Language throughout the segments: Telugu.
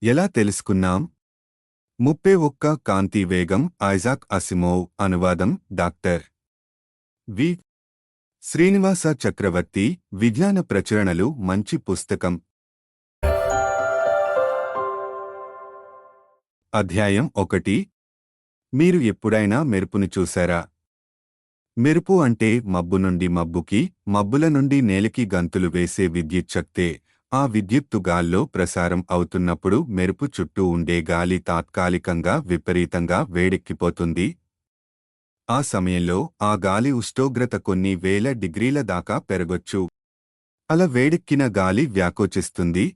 ఎలా తెలుసుకున్నాం? 31 కాంతి వేగం ఐజాక్ అసిమోవ్ అనువాదం డాక్టర్ వి. శ్రీనివాస చక్రవర్తి విజ్ఞాన ప్రచురణలు మంచి పుస్తకం. అధ్యాయం 1. మీరు ఎప్పుడైనా మెరుపును చూశారా? మెరుపు అంటే మబ్బు నుండి మబ్బుకి, మబ్బుల నుండి నేలకి గంతులు వేసే విద్యుచ్ఛక్తే. ఆ విద్యుత్తు గాల్లో ప్రసారం అవుతున్నప్పుడు మెరుపు చుట్టూ ఉండే గాలి తాత్కాలికంగా విపరీతంగా వేడెక్కిపోతుంది. ఆ సమయంలో ఆ గాలి ఉష్ణోగ్రత కొన్ని వేల డిగ్రీల దాకా పెరగొచ్చు. అలా వేడెక్కిన గాలి వ్యాకోచిస్తుంది.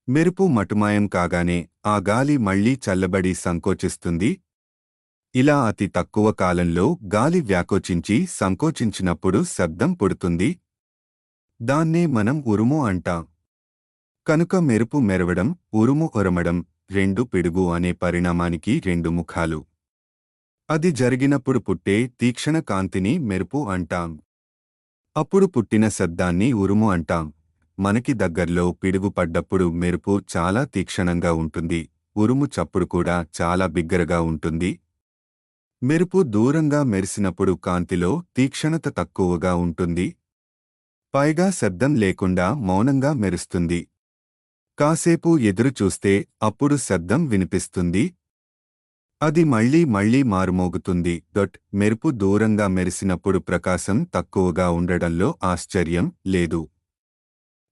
మెరుపు మటుమాయం కాగానే ఆ గాలి మళ్లీ చల్లబడి సంకోచిస్తుంది. ఇలా అతి తక్కువ కాలంలో గాలి వ్యాకోచించి సంకోచించినప్పుడు శబ్దం పుడుతుంది. దాన్నే మనం ఉరుము అంటాం. కనుక మెరుపు మెరవడం, ఉరుము ఒరమడం రెండు పిడుగు అనే పరిణామానికి రెండు ముఖాలు. అది జరిగినప్పుడు పుట్టే తీక్షణ కాంతిని మెరుపు అంటాం. అప్పుడు పుట్టిన శబ్దాన్ని ఉరుము అంటాం. మనకి దగ్గర్లో పిడుగు పడ్డప్పుడు మెరుపు చాలా తీక్షణంగా ఉంటుంది. ఉరుము చప్పుడు కూడా చాలా బిగ్గరగా ఉంటుంది. మెరుపు దూరంగా మెరిసినప్పుడు కాంతిలో తీక్షణత తక్కువగా ఉంటుంది. పైగా శబ్దం లేకుండా మౌనంగా మెరుస్తుంది. కాసేపు ఎదురు చూస్తే అప్పుడు శబ్దం వినిపిస్తుంది. అది మళ్లీ మళ్లీ మారుమోగుతుంది. మెరుపు దూరంగా మెరిసినప్పుడు ప్రకాశం తక్కువగా ఉండడంలో ఆశ్చర్యం లేదు.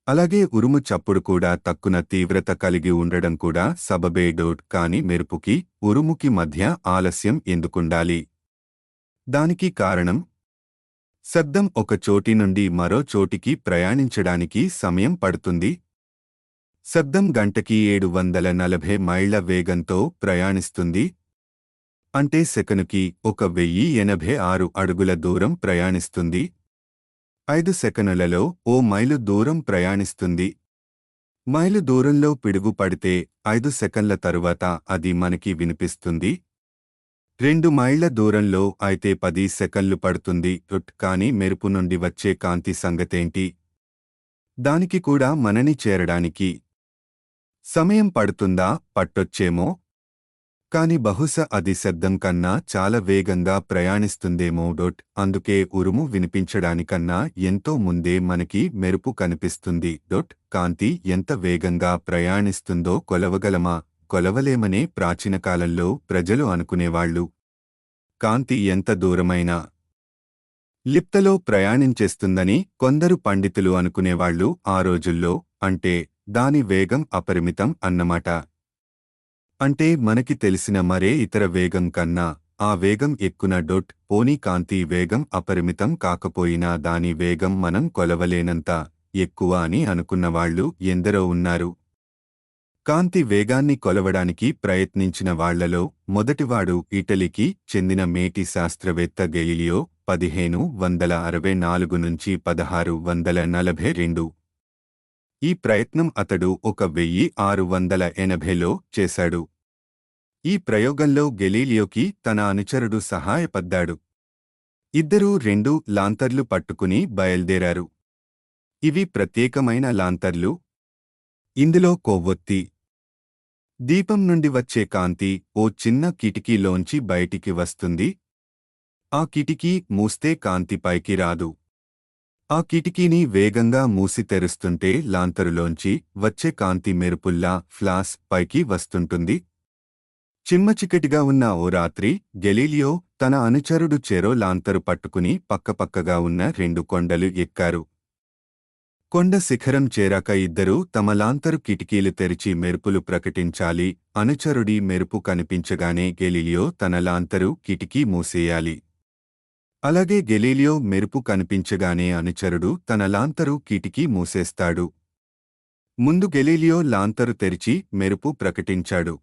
అలాగే ఉరుము చప్పుడు కూడా తక్కువ తీవ్రత కలిగి ఉండడం కూడా సబబే. కాని మెరుపుకి, ఉరుముకి మధ్య ఆలస్యం ఎందుకుండాలి? దానికి కారణం, శబ్దం ఒక చోటి నుండి మరో చోటికి ప్రయాణించడానికి సమయం పడుతుంది. శబ్దం గంటకి 740 మైళ్ల వేగంతో ప్రయాణిస్తుంది. అంటే సెకనుకి 1086 అడుగుల దూరం ప్రయాణిస్తుంది. 5 సెకనులలో ఓ మైలు దూరం ప్రయాణిస్తుంది. మైలు దూరంలో పిడుగు పడితే 5 సెకన్ల తరువాత అది మనకి వినిపిస్తుంది. 2 మైళ్ల దూరంలో అయితే 10 సెకన్లు పడుతుంది. కాని మెరుపు నుండి వచ్చే కాంతి సంగతేంటి? దానికి కూడా మనని చేరడానికి సమయం పడుతుందా? పట్టొచ్చేమో. కాని బహుశా అది శబ్దం కన్నా చాలా వేగంగా ప్రయాణిస్తుందేమో. అందుకే ఉరుము వినిపించడానికన్నా ఎంతో ముందే మనకి మెరుపు కనిపిస్తుంది. కాంతి ఎంత వేగంగా ప్రయాణిస్తుందో కొలవగలమా? కొలవలేమనే ప్రాచీన కాలంలో ప్రజలు అనుకునేవాళ్లు. కాంతి ఎంత దూరమైనా లిప్తలో ప్రయాణించేస్తుందని కొందరు పండితులు అనుకునేవాళ్లు ఆ రోజుల్లో. అంటే దాని వేగం అపరిమితం అన్నమాట. అంటే మనకి తెలిసిన మరే ఇతర వేగం కన్నా ఆ వేగం ఎక్కున. పోనీ కాంతి వేగం అపరిమితం కాకపోయినా దాని వేగం మనం కొలవలేనంత ఎక్కువ అని అనుకున్నవాళ్లు ఎందరో ఉన్నారు. కాంతి వేగాన్ని కొలవడానికి ప్రయత్నించిన వాళ్లలో మొదటివాడు ఇటలీకి చెందిన మేటి శాస్త్రవేత్త గెలీలియో. 1564 నుంచి 1642. ఈ ప్రయత్నం అతడు 1680లో చేశాడు. ఈ ప్రయోగంలో గెలీలియోకి తన అనుచరుడు సహాయపడ్డాడు. ఇద్దరూ 2 లాంతర్లు పట్టుకుని బయల్దేరారు. ఇవి ప్రత్యేకమైన లాంతర్లు. ఇందులో కొవ్వొత్తి దీపం నుండి వచ్చే కాంతి ఓ చిన్న కిటికీలోంచి బయటికి వస్తుంది. ఆ కిటికీ మూస్తే కాంతి పైకి రాదు. ఆ కిటికీని వేగంగా మూసి తెరుస్తుంటే లాంతరులోంచి వచ్చే కాంతి మెరుపుల్లా ఫ్లాష్ పైకి వస్తుంటుంది. చిమ్మచికటిగా ఉన్న ఓ రాత్రి గెలీలియో తన అనుచరుడు చెరో లాంతరు పట్టుకుని పక్కపక్కగా ఉన్న 2 కొండలు ఎక్కారు. కొండ శిఖరం చేరాక ఇద్దరూ తమ లాంతరు కిటికీలు తెరిచి మెరుపులు ప్రకటించాలి. అనుచరుడి మెరుపు కనిపించగానే గెలీలియో తన లాంతరు కిటికీ మూసేయాలి. అలాగే గెలీలియో మెరుపు కనిపించగానే అనుచరుడు తన లాంతరు కిటికీ మూసేస్తాడు. ముందు గెలీలియో లాంతరు తెరిచి మెరుపు ప్రకటించాడు.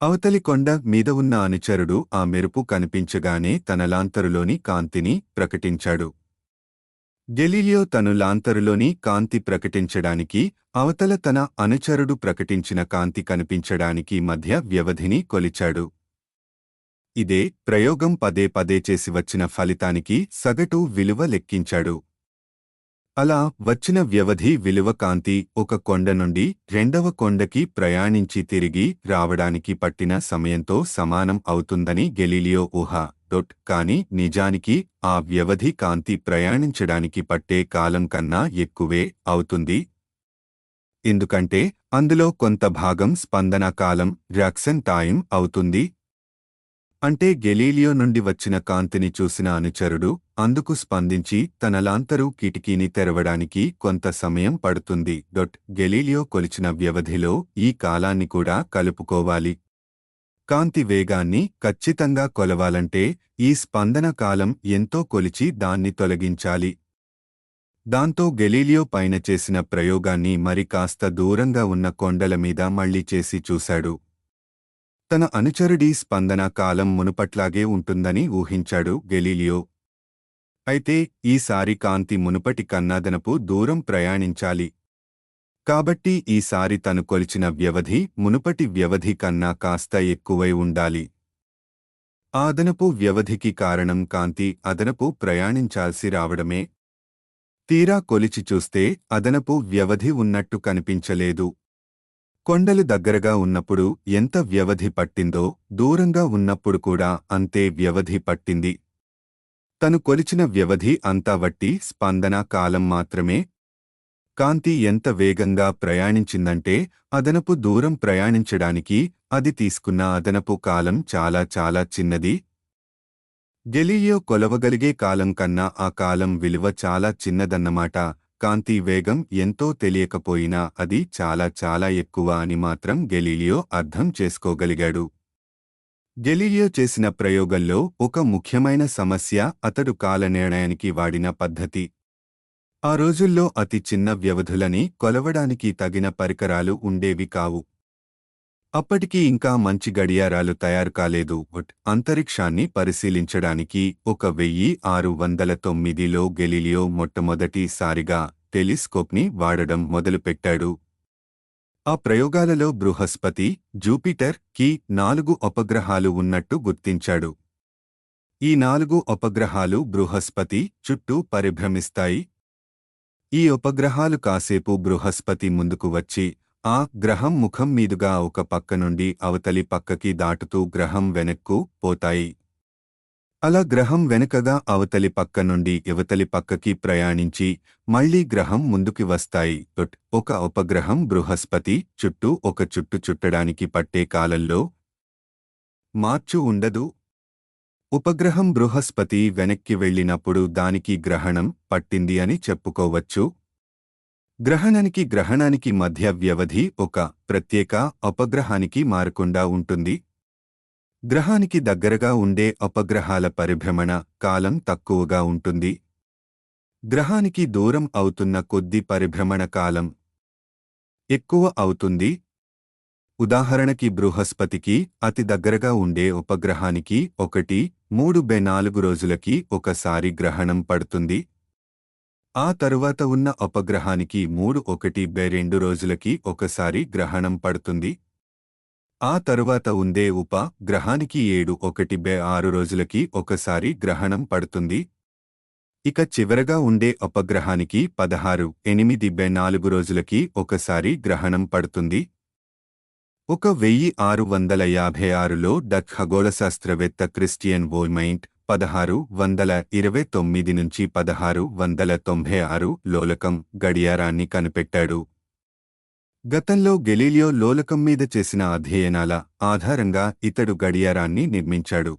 అవతలి కొండ మీద ఉన్న అనుచరుడు ఆ మెరుపు కనిపించగానే తన లాంతరులోని కాంతిని ప్రకటించాడు. గెలీలియో తను లాంతరులోని కాంతి ప్రకటించడానికి, అవతల తన అనుచరుడు ప్రకటించిన కాంతి కనిపించడానికి మధ్య వ్యవధిని కొలిచాడు. ఇదే ప్రయోగం పదే పదే చేసి వచ్చిన ఫలితానికి సగటు విలువ లెక్కించాడు. అలా వచ్చిన వ్యవధి విలువ కాంతి ఒక కొండ నుండి రెండవ కొండకి ప్రయాణించి తిరిగి రావడానికి పట్టిన సమయంతో సమానం అవుతుందని గెలీలియో ఊహ. కాని నిజానికి ఆ వ్యవధి కాంతి ప్రయాణించడానికి పట్టే కాలం కన్నా ఎక్కువే అవుతుంది. ఎందుకంటే అందులో కొంత భాగం స్పందన కాలం రియాక్షన్ టైం అవుతుంది. అంటే గెలీలియో నుండి వచ్చిన కాంతిని చూసిన అనుచరుడు అందుకు స్పందించి తన లాంతరు కిటికీని తెరవడానికి కొంత సమయం పడుతుంది. గెలీలియో కొలిచిన వ్యవధిలో ఈ కాలాన్ని కూడా కలుపుకోవాలి. కాంతి వేగాన్ని ఖచ్చితంగా కొలవాలంటే ఈ స్పందన కాలం ఎంతో కొలిచి దాన్ని తొలగించాలి. దాంతో గెలీలియో పైన చేసిన ప్రయోగాన్ని మరి కాస్త దూరంగా ఉన్న కొండల మీద మళ్లీ చేసి చూశాడు. తన అనుచరుడి స్పందన కాలం మునుపట్లాగే ఉంటుందని ఊహించాడు గెలీలియో. అయితే ఈసారి కాంతి మునుపటి కన్నాదనపు దూరం ప్రయాణించాలి. కాబట్టి ఈసారి తను కొలిచిన వ్యవధి మునుపటి వ్యవధి కన్నా కాస్త ఎక్కువై ఉండాలి. ఆ అదనపు వ్యవధికి కారణం కాంతి అదనపు ప్రయాణించాల్సి రావడమే. తీరా కొలిచి చూస్తే అదనపు వ్యవధి ఉన్నట్టు కనిపించలేదు. కొండలు దగ్గరగా ఉన్నప్పుడు ఎంత వ్యవధి పట్టిందో దూరంగా ఉన్నప్పుడు కూడా అంతే వ్యవధి పట్టింది. తను కొలిచిన వ్యవధి అంతా వట్టి స్పందన కాలం మాత్రమే. కాంతి ఎంత వేగంగా ప్రయాణించిందంటే అదనపు దూరం ప్రయాణించడానికి అది తీసుకున్న అదనపు కాలం చాలా చాలా చిన్నది. గెలీలియో కొలవగలిగే కాలం కన్నా ఆ కాలం విలువ చాలా చిన్నదన్నమాట. కాంతి వేగం ఎంతో తెలియకపోయినా అది చాలా చాలా ఎక్కువ అని మాత్రం గెలీలియో అర్థం చేసుకోగలిగాడు. గెలీలియో చేసిన ప్రయోగంలో ఒక ముఖ్యమైన సమస్య అతడు కాలనిర్ణయానికి వాడిన పద్ధతి. ఆ రోజుల్లో అతి చిన్న వ్యవధులని కొలవడానికి తగిన పరికరాలు ఉండేవి కావు. అప్పటికి ఇంకా మంచి గడియారాలు తయారు కాలేదు. అంతరిక్షాన్ని పరిశీలించడానికి 1609లో గెలీలియో మొట్టమొదటిసారిగా టెలిస్కోప్ని వాడడం మొదలుపెట్టాడు. ఆ ప్రయోగాలలో బృహస్పతి, జూపిటర్ కి 4 ఉపగ్రహాలు ఉన్నట్టు గుర్తించాడు. ఈ 4 ఉపగ్రహాలు బృహస్పతి చుట్టూ పరిభ్రమిస్తాయి. ఈ ఉపగ్రహాలు కాసేపు బృహస్పతి ముందుకు వచ్చి ఆ గ్రహం ముఖం మీదుగా ఒక పక్క నుండి అవతలి పక్కకి దాటుతూ గ్రహం వెనక్కు పోతాయి. అలా గ్రహం వెనకగా అవతలి పక్క నుండి ఇవతలి పక్కకి ప్రయాణించి మళ్లీ గ్రహం ముందుకి వస్తాయి. ఒక ఉపగ్రహం బృహస్పతి చుట్టూ ఒక చుట్టు చుట్టడానికి పట్టే కాలంలో మార్చు ఉండదు. ఉపగ్రహం బృహస్పతి వెనక్కి వెళ్ళినప్పుడు దానికి గ్రహణం పట్టింది అని చెప్పుకోవచ్చు. గ్రహణానికి మధ్య వ్యవధి ఒక ప్రత్యేక ఉపగ్రహానికి మారకుండా ఉంటుంది. గ్రహానికి దగ్గరగా ఉండే ఉపగ్రహాల పరిభ్రమణ కాలం తక్కువగా ఉంటుంది. గ్రహానికి దూరం అవుతున్న కొద్ది పరిభ్రమణ కాలం ఎక్కువ అవుతుంది. ఉదాహరణకి బృహస్పతికి అతి దగ్గరగా ఉండే ఉపగ్రహానికి 1-3-4 రోజులకి ఒకసారి గ్రహణం పడుతుంది. ఆ తరువాత ఉన్న ఉపగ్రహానికి 3-1-2 రోజులకి ఒకసారి గ్రహణం పడుతుంది. ఆ తరువాత ఉండే గ్రహానికి 7-1-6 రోజులకి ఒకసారి గ్రహణం పడుతుంది. ఇక చివరగా ఉండే ఉపగ్రహానికి 16-8-4 రోజులకి ఒకసారి గ్రహణం పడుతుంది. 1656లో డచ్ ఖగోళశాస్త్రవేత్త క్రిస్టియన్ వోల్మైంట్ 1629 నుంచి 1696 లోలకం గడియారాన్ని కనిపెట్టాడు. గతంలో గెలీలియో లోలకం మీద చేసిన అధ్యయనాల ఆధారంగా ఇతడు గడియారాన్ని నిర్మించాడు.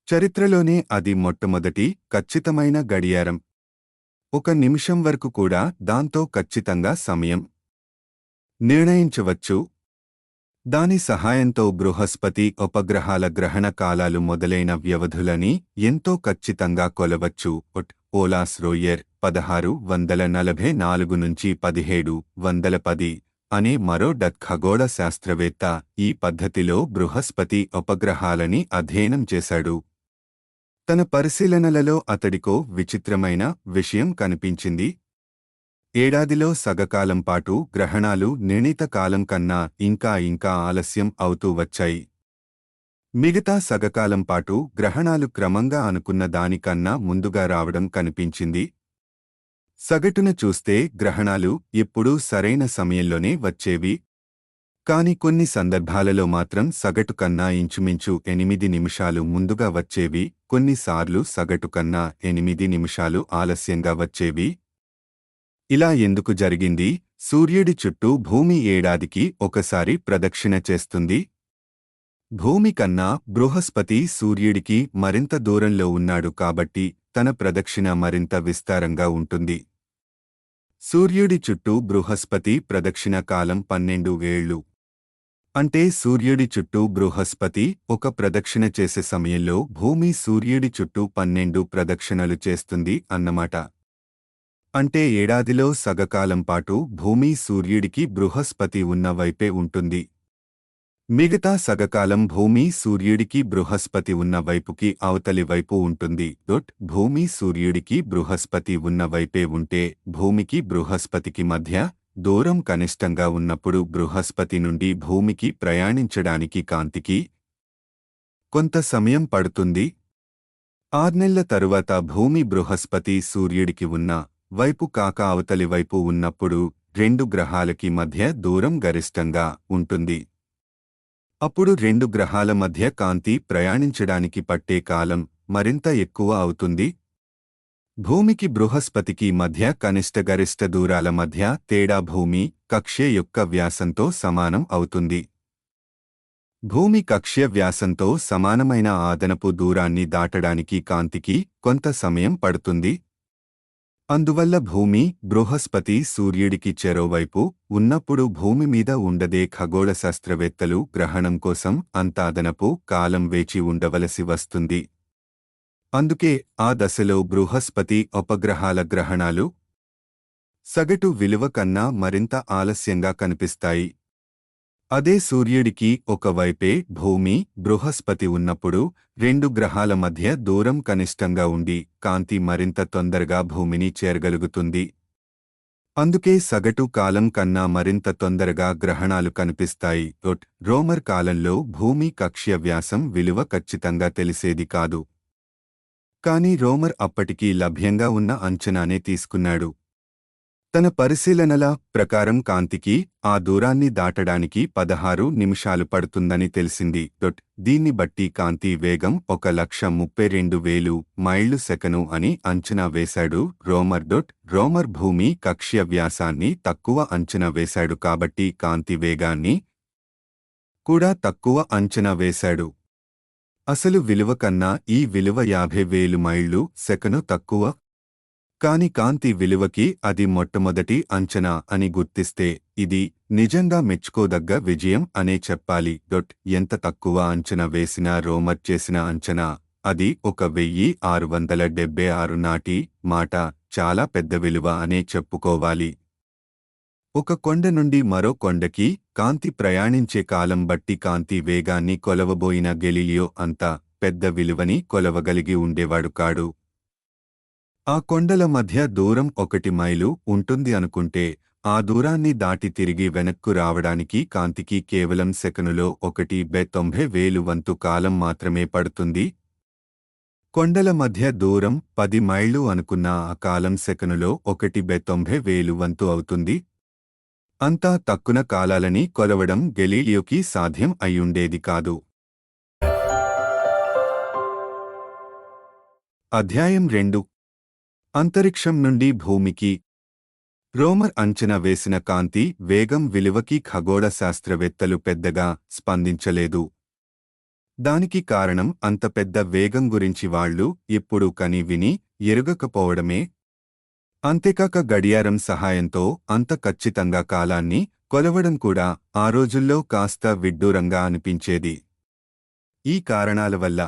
చరిత్రలోనే అది మొట్టమొదటి ఖచ్చితమైన గడియారం. 1 నిమిషం వరకు కూడా దాంతో ఖచ్చితంగా సమయం నిర్ణయించవచ్చు. దాని సహాయంతో బృహస్పతి ఉపగ్రహాల గ్రహణ కాలాలు మొదలైన వ్యవధులని ఎంతో ఖచ్చితంగా కొలవచ్చు. ఓలాస్ రోయర్ 1644 నుంచి 1710 అనే మరో డచ్ ఖగోళ శాస్త్రవేత్త ఈ పద్ధతిలో బృహస్పతి ఉపగ్రహాలని అధ్యయనం చేశాడు. తన పరిశీలనలలో అతడికో విచిత్రమైన విషయం కనిపించింది. ఏడాదిలో సగకాలం పాటు గ్రహణాలు నిర్ణీత కాలం కన్నా ఇంకా ఆలస్యం అవుతూ వచ్చాయి. మిగతా సగకాలం పాటు గ్రహణాలు క్రమంగా అనుకున్న దానికన్నా ముందుగా రావడం కనిపించింది. సగటున చూస్తే గ్రహణాలు ఎప్పుడూ సరైన సమయంలోనే వచ్చేవి. కాని కొన్ని సందర్భాలలో మాత్రం సగటు కన్నా ఇంచుమించు 8 నిమిషాలు ముందుగా వచ్చేవి, కొన్నిసార్లు సగటు కన్నా 8 నిమిషాలు ఆలస్యంగా వచ్చేవి. ఇలా ఎందుకు జరిగింది? సూర్యుడి చుట్టూ భూమి ఏడాదికి ఒకసారి ప్రదక్షిణ చేస్తుంది. భూమి కన్నా బృహస్పతి సూర్యుడికి మరింత దూరంలో ఉన్నాడు కాబట్టి తన ప్రదక్షిణ మరింత విస్తారంగా ఉంటుంది. సూర్యుడి చుట్టూ బృహస్పతి ప్రదక్షిణ కాలం 12 ఏళ్లు. అంటే సూర్యుడి చుట్టూ బృహస్పతి ఒక ప్రదక్షిణ చేసే సమయంలో భూమి సూర్యుడి చుట్టూ 12 ప్రదక్షిణలు చేస్తుంది అన్నమాట. అంటే ఏడాదిలో సగకాలం పాటు భూమి సూర్యుడికి బృహస్పతి ఉన్న వైపే ఉంటుంది. మిగతా సగకాలం భూమి సూర్యుడికి బృహస్పతి ఉన్న వైపుకి అవతలి వైపు ఉంటుంది. భూమి సూర్యుడికి బృహస్పతి ఉన్న వైపే ఉంటే భూమికి బృహస్పతికి మధ్య దూరం కనిష్టంగా ఉన్నప్పుడు బృహస్పతి నుండి భూమికి ప్రయాణించడానికి కాంతికి కొంత సమయం పడుతుంది. 6 నెలల తరువాత భూమి బృహస్పతి సూర్యుడికి ఉన్న వైపు కాక అవతలి వైపు ఉన్నప్పుడు రెండు గ్రహాలకి మధ్య దూరం గరిష్టంగా ఉంటుంది. అప్పుడు రెండు గ్రహాల మధ్య కాంతి ప్రయాణించడానికి పట్టే కాలం మరింత ఎక్కువ అవుతుంది. భూమికి బృహస్పతికి మధ్య కనిష్ట గరిష్ట దూరాల మధ్య తేడా భూమి కక్ష్య యొక్క వ్యాసంతో సమానం అవుతుంది. భూమి కక్ష్య వ్యాసంతో సమానమైన అదనపు దూరాన్ని దాటడానికి కాంతికి కొంత సమయం పడుతుంది. అందువల్ల భూమి బృహస్పతి సూర్యుడికి చెరోవైపు ఉన్నప్పుడు భూమి మీద ఉండదే ఖగోళ శాస్త్రవేత్తలు గ్రహణం కోసం అంత అదనపు కాలం వేచి ఉండవలసి వస్తుంది. అందుకే ఆ దశలో బృహస్పతి ఉపగ్రహాల గ్రహణాలు సగటు విలువ కన్నా మరింత ఆలస్యంగా కనిపిస్తాయి. అదే సూర్యుడికి ఒకవైపే భూమి బృహస్పతి ఉన్నప్పుడు రెండు గ్రహాల మధ్య దూరం కనిష్టంగా ఉండి కాంతి మరింత తొందరగా భూమిని చేరగలుగుతుంది. అందుకే సగటు కాలం కన్నా మరింత తొందరగా గ్రహణాలు కనిపిస్తాయి. రోమర్ కాలంలో భూమి కక్ష్య వ్యాసం విలువ ఖచ్చితంగా తెలిసేది కాదు. కాని రోమర్ అప్పటికీ లభ్యంగా ఉన్న అంచనానే తీసుకున్నాడు. తన పరిశీలనల ప్రకారం కాంతికి ఆ దూరాన్ని దాటడానికి 16 నిమిషాలు పడుతుందని తెలిసింది. దీన్ని బట్టి కాంతి వేగం 1,32,000 మైళ్లు సెకను అని అంచనా వేశాడు రోమర్. రోమర్ భూమి కక్ష్య వ్యాసాన్ని తక్కువ అంచనా వేశాడు కాబట్టి కాంతి వేగాన్ని కూడా తక్కువ అంచనా వేశాడు. అసలు విలువ కన్నా ఈ విలువ 50,000 మైళ్లు సెకను తక్కువ. కాని కాంతి విలువకి అది మొట్టమొదటి అంచనా అని గుర్తిస్తే ఇది నిజంగా మెచ్చుకోదగ్గ విజయం అనే చెప్పాలి. ఎంత తక్కువ అంచనా వేసినా రోమర్ చేసిన అంచనా అది 1676 నాటి మాట చాలా పెద్ద విలువ అనే చెప్పుకోవాలి. ఒక కొండ నుండి మరో కొండకి కాంతి ప్రయాణించే కాలం బట్టి కాంతి వేగాన్ని కొలవబోయిన గెలీలియో అంత పెద్ద విలువని కొలవగలిగి ఉండేవాడు కాడు. ఆ కొండల మధ్య దూరం 1 మైలు ఉంటుంది అనుకుంటే ఆ దూరాన్ని దాటి తిరిగి వెనక్కు రావడానికి కాంతికి కేవలం సెకనులో 1/90,000 వంతు కాలం మాత్రమే పడుతుంది. కొండల మధ్య దూరం 10 మైళ్లు అనుకున్న ఆ కాలం సెకనులో 1/90,000 వంతు అవుతుంది. అంతా తక్కువ కాలాలని కొలవడం గెలీలియోకి సాధ్యం అయ్యుండేది కాదు. అధ్యాయం 2 అంతరిక్షం నుండి భూమికి. రోమర్ అంచనా వేసిన కాంతి వేగం విలువకి ఖగోళ శాస్త్రవేత్తలు పెద్దగా స్పందించలేదు. దానికి కారణం అంత పెద్ద వేగం గురించి వాళ్లు ఎప్పుడూ కని విని ఎరుగకపోవడమే. అంతేకాక గడియారం సహాయంతో అంత ఖచ్చితంగా కాలాన్ని కొలవడం కూడా ఆ రోజుల్లో కాస్త విడ్డూరంగా అనిపించేది. ఈ కారణాల వల్ల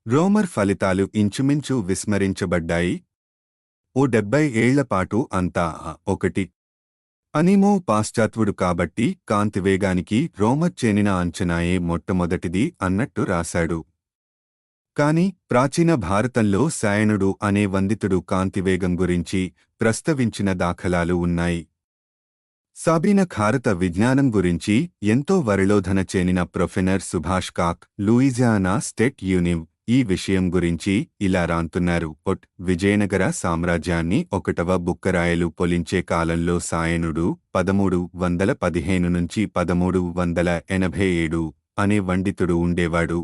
రోమర్ ఫలితాలు ఇంచుమించు విస్మరించబడ్డాయి. 70 ఏళ్లపాటు అంతా 1 అనిమో పాశ్చాత్యుడు కాబట్టి కాంతివేగానికి రోమర్ చేనిన అంచనాయే మొట్టమొదటిది అన్నట్టు రాశాడు. కాని ప్రాచీన భారతంలో సాయనుడు అనే వందితుడు కాంతివేగం గురించి ప్రస్తవించిన దాఖలాలు ఉన్నాయి. సాబీన భారత విజ్ఞానం గురించి ఎంతో వరిలోధన చేనిన ప్రొఫెసర్ సుభాష్ కాక్ లూయిజియానా స్టేట్ ఈ విషయం గురించి ఇలా రాంతున్నారు. విజయనగర సామ్రాజ్యాన్ని 1వ బుక్కరాయలు పొలించే కాలంలో సాయనుడు 1315 నుంచి 1387 అనే పండితుడు ఉండేవాడు.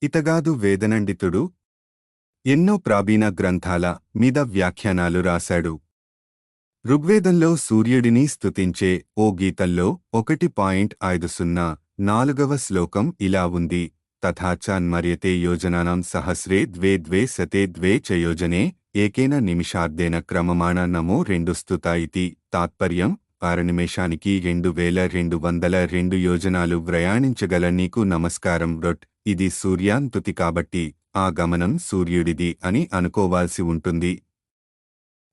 ఇతగాదు వేదనండితుడు. ఎన్నో ప్రాచీన గ్రంథాల మీద వ్యాఖ్యానాలు రాశాడు. ఋగ్వేదంలో సూర్యుడిని స్తుతించే ఓ గీతంలో 1.50 4వ శ్లోకం ఇలా ఉంది. తథా చాన్మర్యతే యోజనానాం సహస్రే ద్వే ద్వే సతే ద్వే చ యోజనే ఏకేన నిమిషార్ధేన క్రమమాణ నమో 2 స్తుత ఇతి. తాత్పర్యం: నిమిషానికి 2202 యోజనాలు ప్రయాణించగల నీకు నమస్కారం. ఇది సూర్యాంతుతి కాబట్టి ఆ గమనం సూర్యుడిది అని అనుకోవాల్సి ఉంటుంది.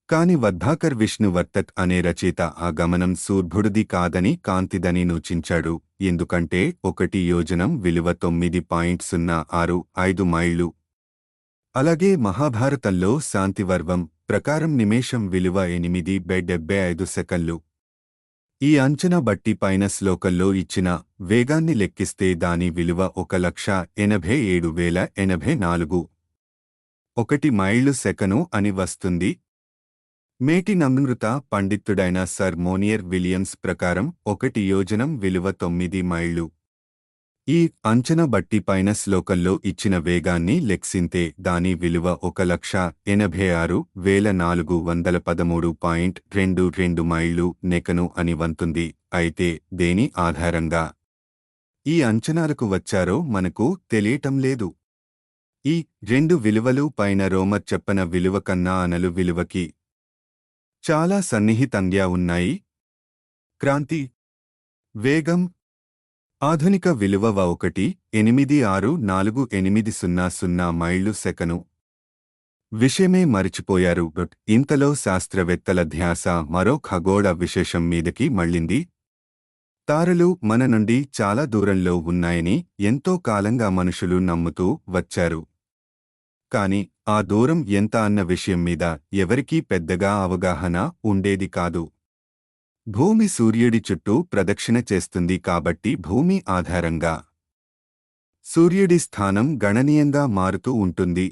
కాని వద్భాకర్ విష్ణువర్తక్ అనే రచయిత ఆ గమనం సూర్యుడిది కాదని కాంతిదని సూచించాడు. ఎందుకంటే 1 యోజనం విలువ 9.065 మైళ్ళు. అలాగే మహాభారతంలో శాంతివర్వం ప్రకారం నిమేషం విలువ 8.75 సెకన్లు. ఈ అంచనా బట్టి పైన శ్లోకంలో ఇచ్చిన వేగాన్ని లెక్కిస్తే దాని విలువ 1,87,084 1 మైళ్ళు సెకను అని వస్తుంది. మేటి నమృత పండితుడైన సర్ మోనియర్ విలియమ్స్ ప్రకారం 1 యోజనం విలువ 9 మైళ్ళు. ఈ అంచనా బట్టి పైన శ్లోకంలో ఇచ్చిన వేగాన్ని లెక్కింతే దాని విలువ 1,86,413.22 మైళ్ళు నెకను అని వంతుంది. అయితే దేని ఆధారంగా ఈ అంచనాలకు వచ్చారో మనకు తెలియటం లేదు. ఈ 2 విలువలు పైన రోమర్ చెప్పన విలువ కన్నా అనలు విలువకి చాలా సన్నిహితంగా ఉన్నాయి. క్రాంతి వేగం ఆధునిక విలువ 1,864800 మైళ్ళు సెకను. విషయమే మరిచిపోయారు. ఇంతలో శాస్త్రవేత్తల ధ్యాస మరో ఖగోళ విశేషం మీదకి మళ్ళింది. తారలు మన నుండి చాలా దూరంలో ఉన్నాయని ఎంతో కాలంగా మనుషులు నమ్ముతూ వచ్చారు. కాని ఆ దూరం ఎంత అన్న విషయం మీద ఎవరికీ పెద్దగా అవగాహన ఉండేది కాదు. భూమి సూర్యుడి చుట్టూ ప్రదక్షిణ చేస్తుంది కాబట్టి భూమి ఆధారంగా సూర్యుడి స్థానం గణనీయంగా మారుతూ ఉంటుంది.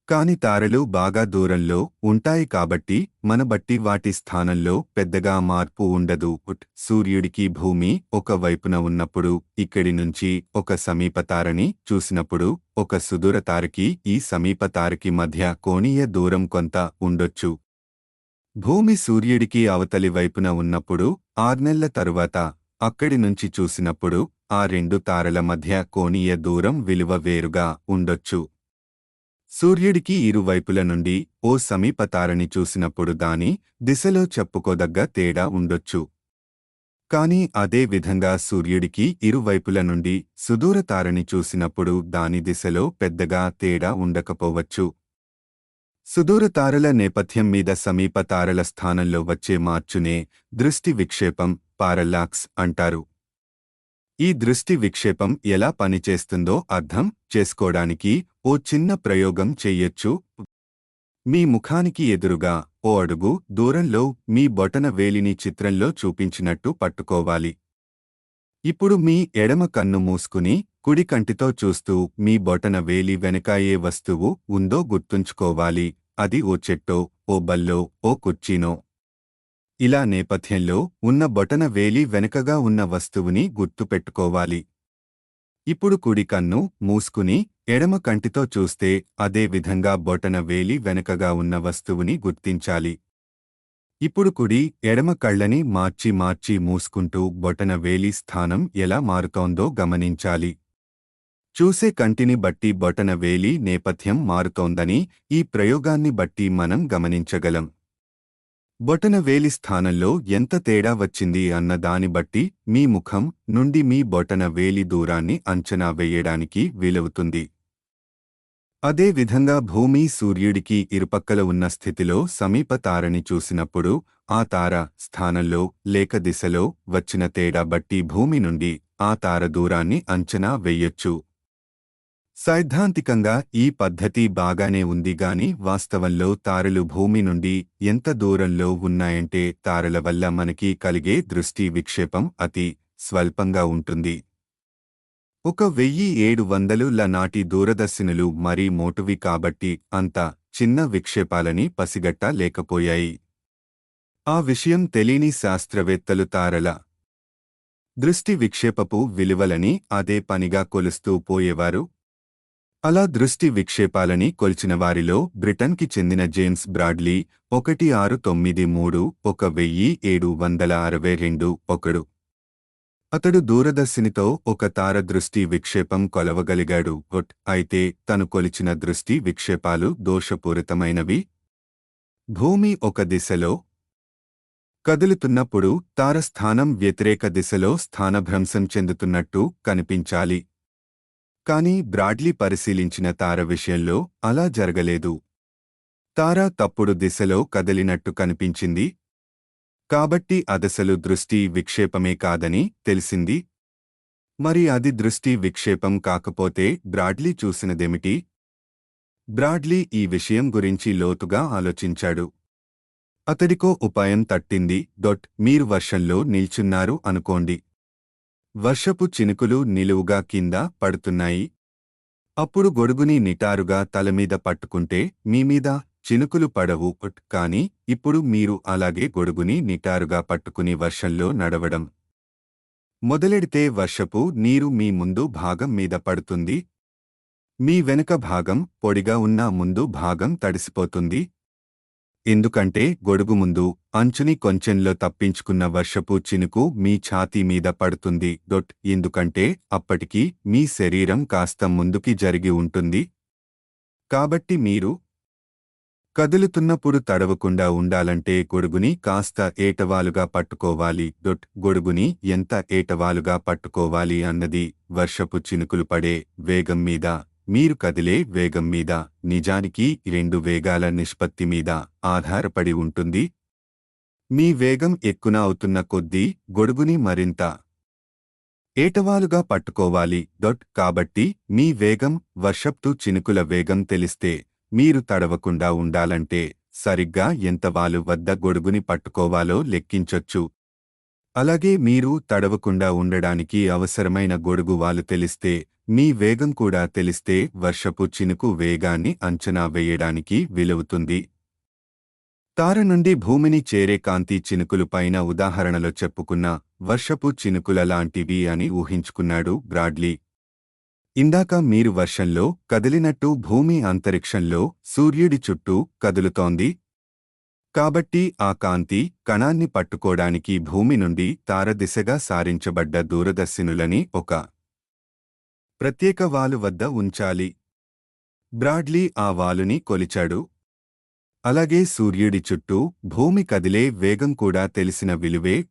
కాని తారలు బాగా దూరంలో ఉంటాయి కాబట్టి మన బట్టి వాటి స్థానంలో పెద్దగా మార్పు ఉండదు. సూర్యుడికి భూమి ఒక వైపున ఉన్నప్పుడు ఇక్కడి నుంచి ఒక సమీపతారని చూసినప్పుడు ఒక సుదూరతారకి ఈ సమీపతారకి మధ్య కోణీయ దూరం కొంత ఉండొచ్చు. భూమి సూర్యుడికి అవతలి వైపున ఉన్నప్పుడు 6 నెలల తరువాత అక్కడి నుంచి చూసినప్పుడు ఆ 2 తారల మధ్య కోణీయ దూరం విలువ వేరుగా ఉండొచ్చు. సూర్యుడికి ఇరువైపుల నుండి ఓ సమీపతారని చూసినప్పుడు దాని దిశలో చెప్పుకోదగ్గ తేడా ఉండొచ్చు. కాని అదే విధంగా సూర్యుడికి ఇరువైపుల నుండి సుదూరతారని చూసినప్పుడు దాని దిశలో పెద్దగా తేడా ఉండకపోవచ్చు. సుదూరతారల నేపథ్యం మీద సమీపతారల స్థానంలో వచ్చే మార్చునే దృష్టి విక్షేపం పారలాక్స్ అంటారు. ఈ దృష్టి విక్షేపం ఎలా పనిచేస్తుందో అర్థం చేసుకోవడానికి ఓ చిన్న ప్రయోగం చెయ్యొచ్చు. మీ ముఖానికి ఎదురుగా ఓ అడుగు దూరంలో మీ బొటన వేలిని చిత్రంలో చూపించినట్టు పట్టుకోవాలి. ఇప్పుడు మీ ఎడమ కన్ను మూసుకుని కుడి కంటితో చూస్తూ మీ బొటన వేలి వెనక ఏ వస్తువు ఉందో గుర్తుంచుకోవాలి. అది ఓ చెట్టో, ఓ బల్లో, ఓ కుర్చీనో. ఇలా నేపథ్యంలో ఉన్న బొటన వేలి వెనుకగా ఉన్న వస్తువుని గుర్తుపెట్టుకోవాలి. ఇప్పుడు కుడి కన్ను మూసుకుని ఎడమ కంటితో చూస్తే అదే విధంగా బొటన వేలి వెనుకగా ఉన్న వస్తువుని గుర్తించాలి. ఇప్పుడు కుడి ఎడమ కళ్ళని మార్చి మార్చి మూసుకుంటూ బొటన వేలి స్థానం ఎలా మారుతోందో గమనించాలి. చూసే కంటిని బట్టి బొటన వేలి నేపథ్యం మారుతోందని ఈ ప్రయోగాన్ని బట్టి మనం గమనించగలం. బొటన వేలి స్థానంలో ఎంత తేడా వచ్చింది అన్న దాని బట్టి మీ ముఖం నుండి మీ బొటన వేలి దూరాన్ని అంచనా వేయడానికి వీలవుతుంది. అదే విధంగా భూమి సూర్యుడికి ఇరుపక్కల ఉన్న స్థితిలో సమీప తారని చూసినప్పుడు ఆ తార స్థానంలో లేక దిశలో వచ్చిన తేడా బట్టి భూమి నుండి ఆ తార దూరాన్ని అంచనా వేయొచ్చు. సైద్ధాంతికంగా ఈ పద్ధతి బాగానే ఉంది గాని వాస్తవంలో తారలు భూమి నుండి ఎంత దూరంలో ఉన్నాయంటే తారల వల్ల మనకి కలిగే దృష్టి విక్షేపం అతి స్వల్పంగా ఉంటుంది. 1700ల నాటి దూరదర్శినులు మరీ మోటువి కాబట్టి అంత చిన్న విక్షేపాలని పసిగట్ట లేకపోయాయి. ఆ విషయం తెలియని శాస్త్రవేత్తలు తారల దృష్టి విక్షేపపు విలువలని అదే పనిగా కొలుస్తూ పోయేవారు. అలా దృష్టి విక్షేపాలని కొలిచిన వారిలో బ్రిటన్కి చెందిన జేమ్స్ బ్రాడ్లీ 1693-1762 ఒకడు. అతడు దూరదర్శినితో ఒక తార దృష్టి విక్షేపం కొలవగలిగాడు. అయితే తను కొలిచిన దృష్టి విక్షేపాలు దోషపూరితమైనవి. భూమి ఒక దిశలో కదులుతున్నప్పుడు తార స్థానం వ్యతిరేక దిశలో స్థానభ్రంశం చెందుతున్నట్టు కనిపించాలి. కాని బ్రాడ్లీ పరిశీలించిన తార విషయంలో అలా జరగలేదు. తార తప్పుడు దిశలో కదిలినట్టు కనిపించింది. కాబట్టి అదసలు దృష్టి విక్షేపమే కాదని తెలిసింది. మరి అది దృష్టి విక్షేపం కాకపోతే బ్రాడ్లీ చూసినదేమిటి? బ్రాడ్లీ ఈ విషయం గురించి లోతుగా ఆలోచించాడు. అతడికో ఉపాయం తట్టింది. మీరు వర్షంలో నిల్చున్నారు అనుకోండి. వర్షపు చినుకులు నిలువుగా కింద పడుతున్నాయి. అప్పుడు గొడుగుని నిటారుగా తలమీద పట్టుకుంటే మీమీద చినుకులు పడవు. కాని ఇప్పుడు మీరు అలాగే గొడుగుని నిటారుగా పట్టుకుని వర్షంలో నడవడం మొదలెడితే వర్షపు నీరు మీ ముందు భాగం మీద పడుతుంది. మీ వెనుక భాగం పొడిగా ఉన్న ముందు భాగం తడిసిపోతుంది. ఎందుకంటే గొడుగు ముందు అంచుని కొంచెంలో తప్పించుకున్న వర్షపు చినుకు మీ ఛాతీ మీద పడుతుంది. ఎందుకంటే అప్పటికి మీ శరీరం కాస్త ముందుకి జరిగి ఉంటుంది. కాబట్టి మీరు కదులుతున్నప్పుడు తడవకుండా ఉండాలంటే గొడుగుని కాస్త ఏటవాలుగా పట్టుకోవాలి. గొడుగుని ఎంత ఏటవాలుగా పట్టుకోవాలి అన్నది వర్షపు చినుకులు పడే వేగం మీద, మీరు కదిలే వేగం మీద, నిజానికి రెండు వేగాల నిష్పత్తి మీద ఆధారపడి ఉంటుంది. మీ వేగం ఎక్కున అవుతున్న కొద్దీ గొడుగుని మరింత ఏటవాలుగా పట్టుకోవాలి. కాబట్టి మీ వేగం వర్షపు చినుకుల వేగం తెలిస్తే మీరు తడవకుండా ఉండాలంటే సరిగ్గా ఎంత వాలు వద్ద గొడుగుని పట్టుకోవాలో లెక్కించొచ్చు. అలాగే మీరు తడవకుండా ఉండడానికి అవసరమైన గొడుగు వాలు తెలిస్తే, మీ వేగం కూడా తెలిస్తే వర్షపు చినుకు వేగాన్ని అంచనా వేయడానికి వీలవుతుంది. తార నుండి భూమిని చేరే కాంతి చినుకులు పైన ఉదాహరణలో చెప్పుకున్న వర్షపు చినుకుల లాంటివి అని ఊహించుకున్నాడు బ్రాడ్లీ. ఇందాక మీరు వర్షంలో కదిలినట్టు భూమి అంతరిక్షంలో సూర్యుడి చుట్టూ కదులుతోంది. కాబట్టి ఆ కాంతి కణాన్ని పట్టుకోడానికి భూమి నుండి తార దిశగా సారించబడ్డ దూరదర్శినులని ఒక ప్రత్యేక వాలు వద్ద ఉంచాలి. బ్రాడ్లీ ఆ వాలుని కొలిచాడు. అలాగే సూర్యుడి చుట్టూ భూమి కదిలే వేగం కూడా తెలిసిన విలువే.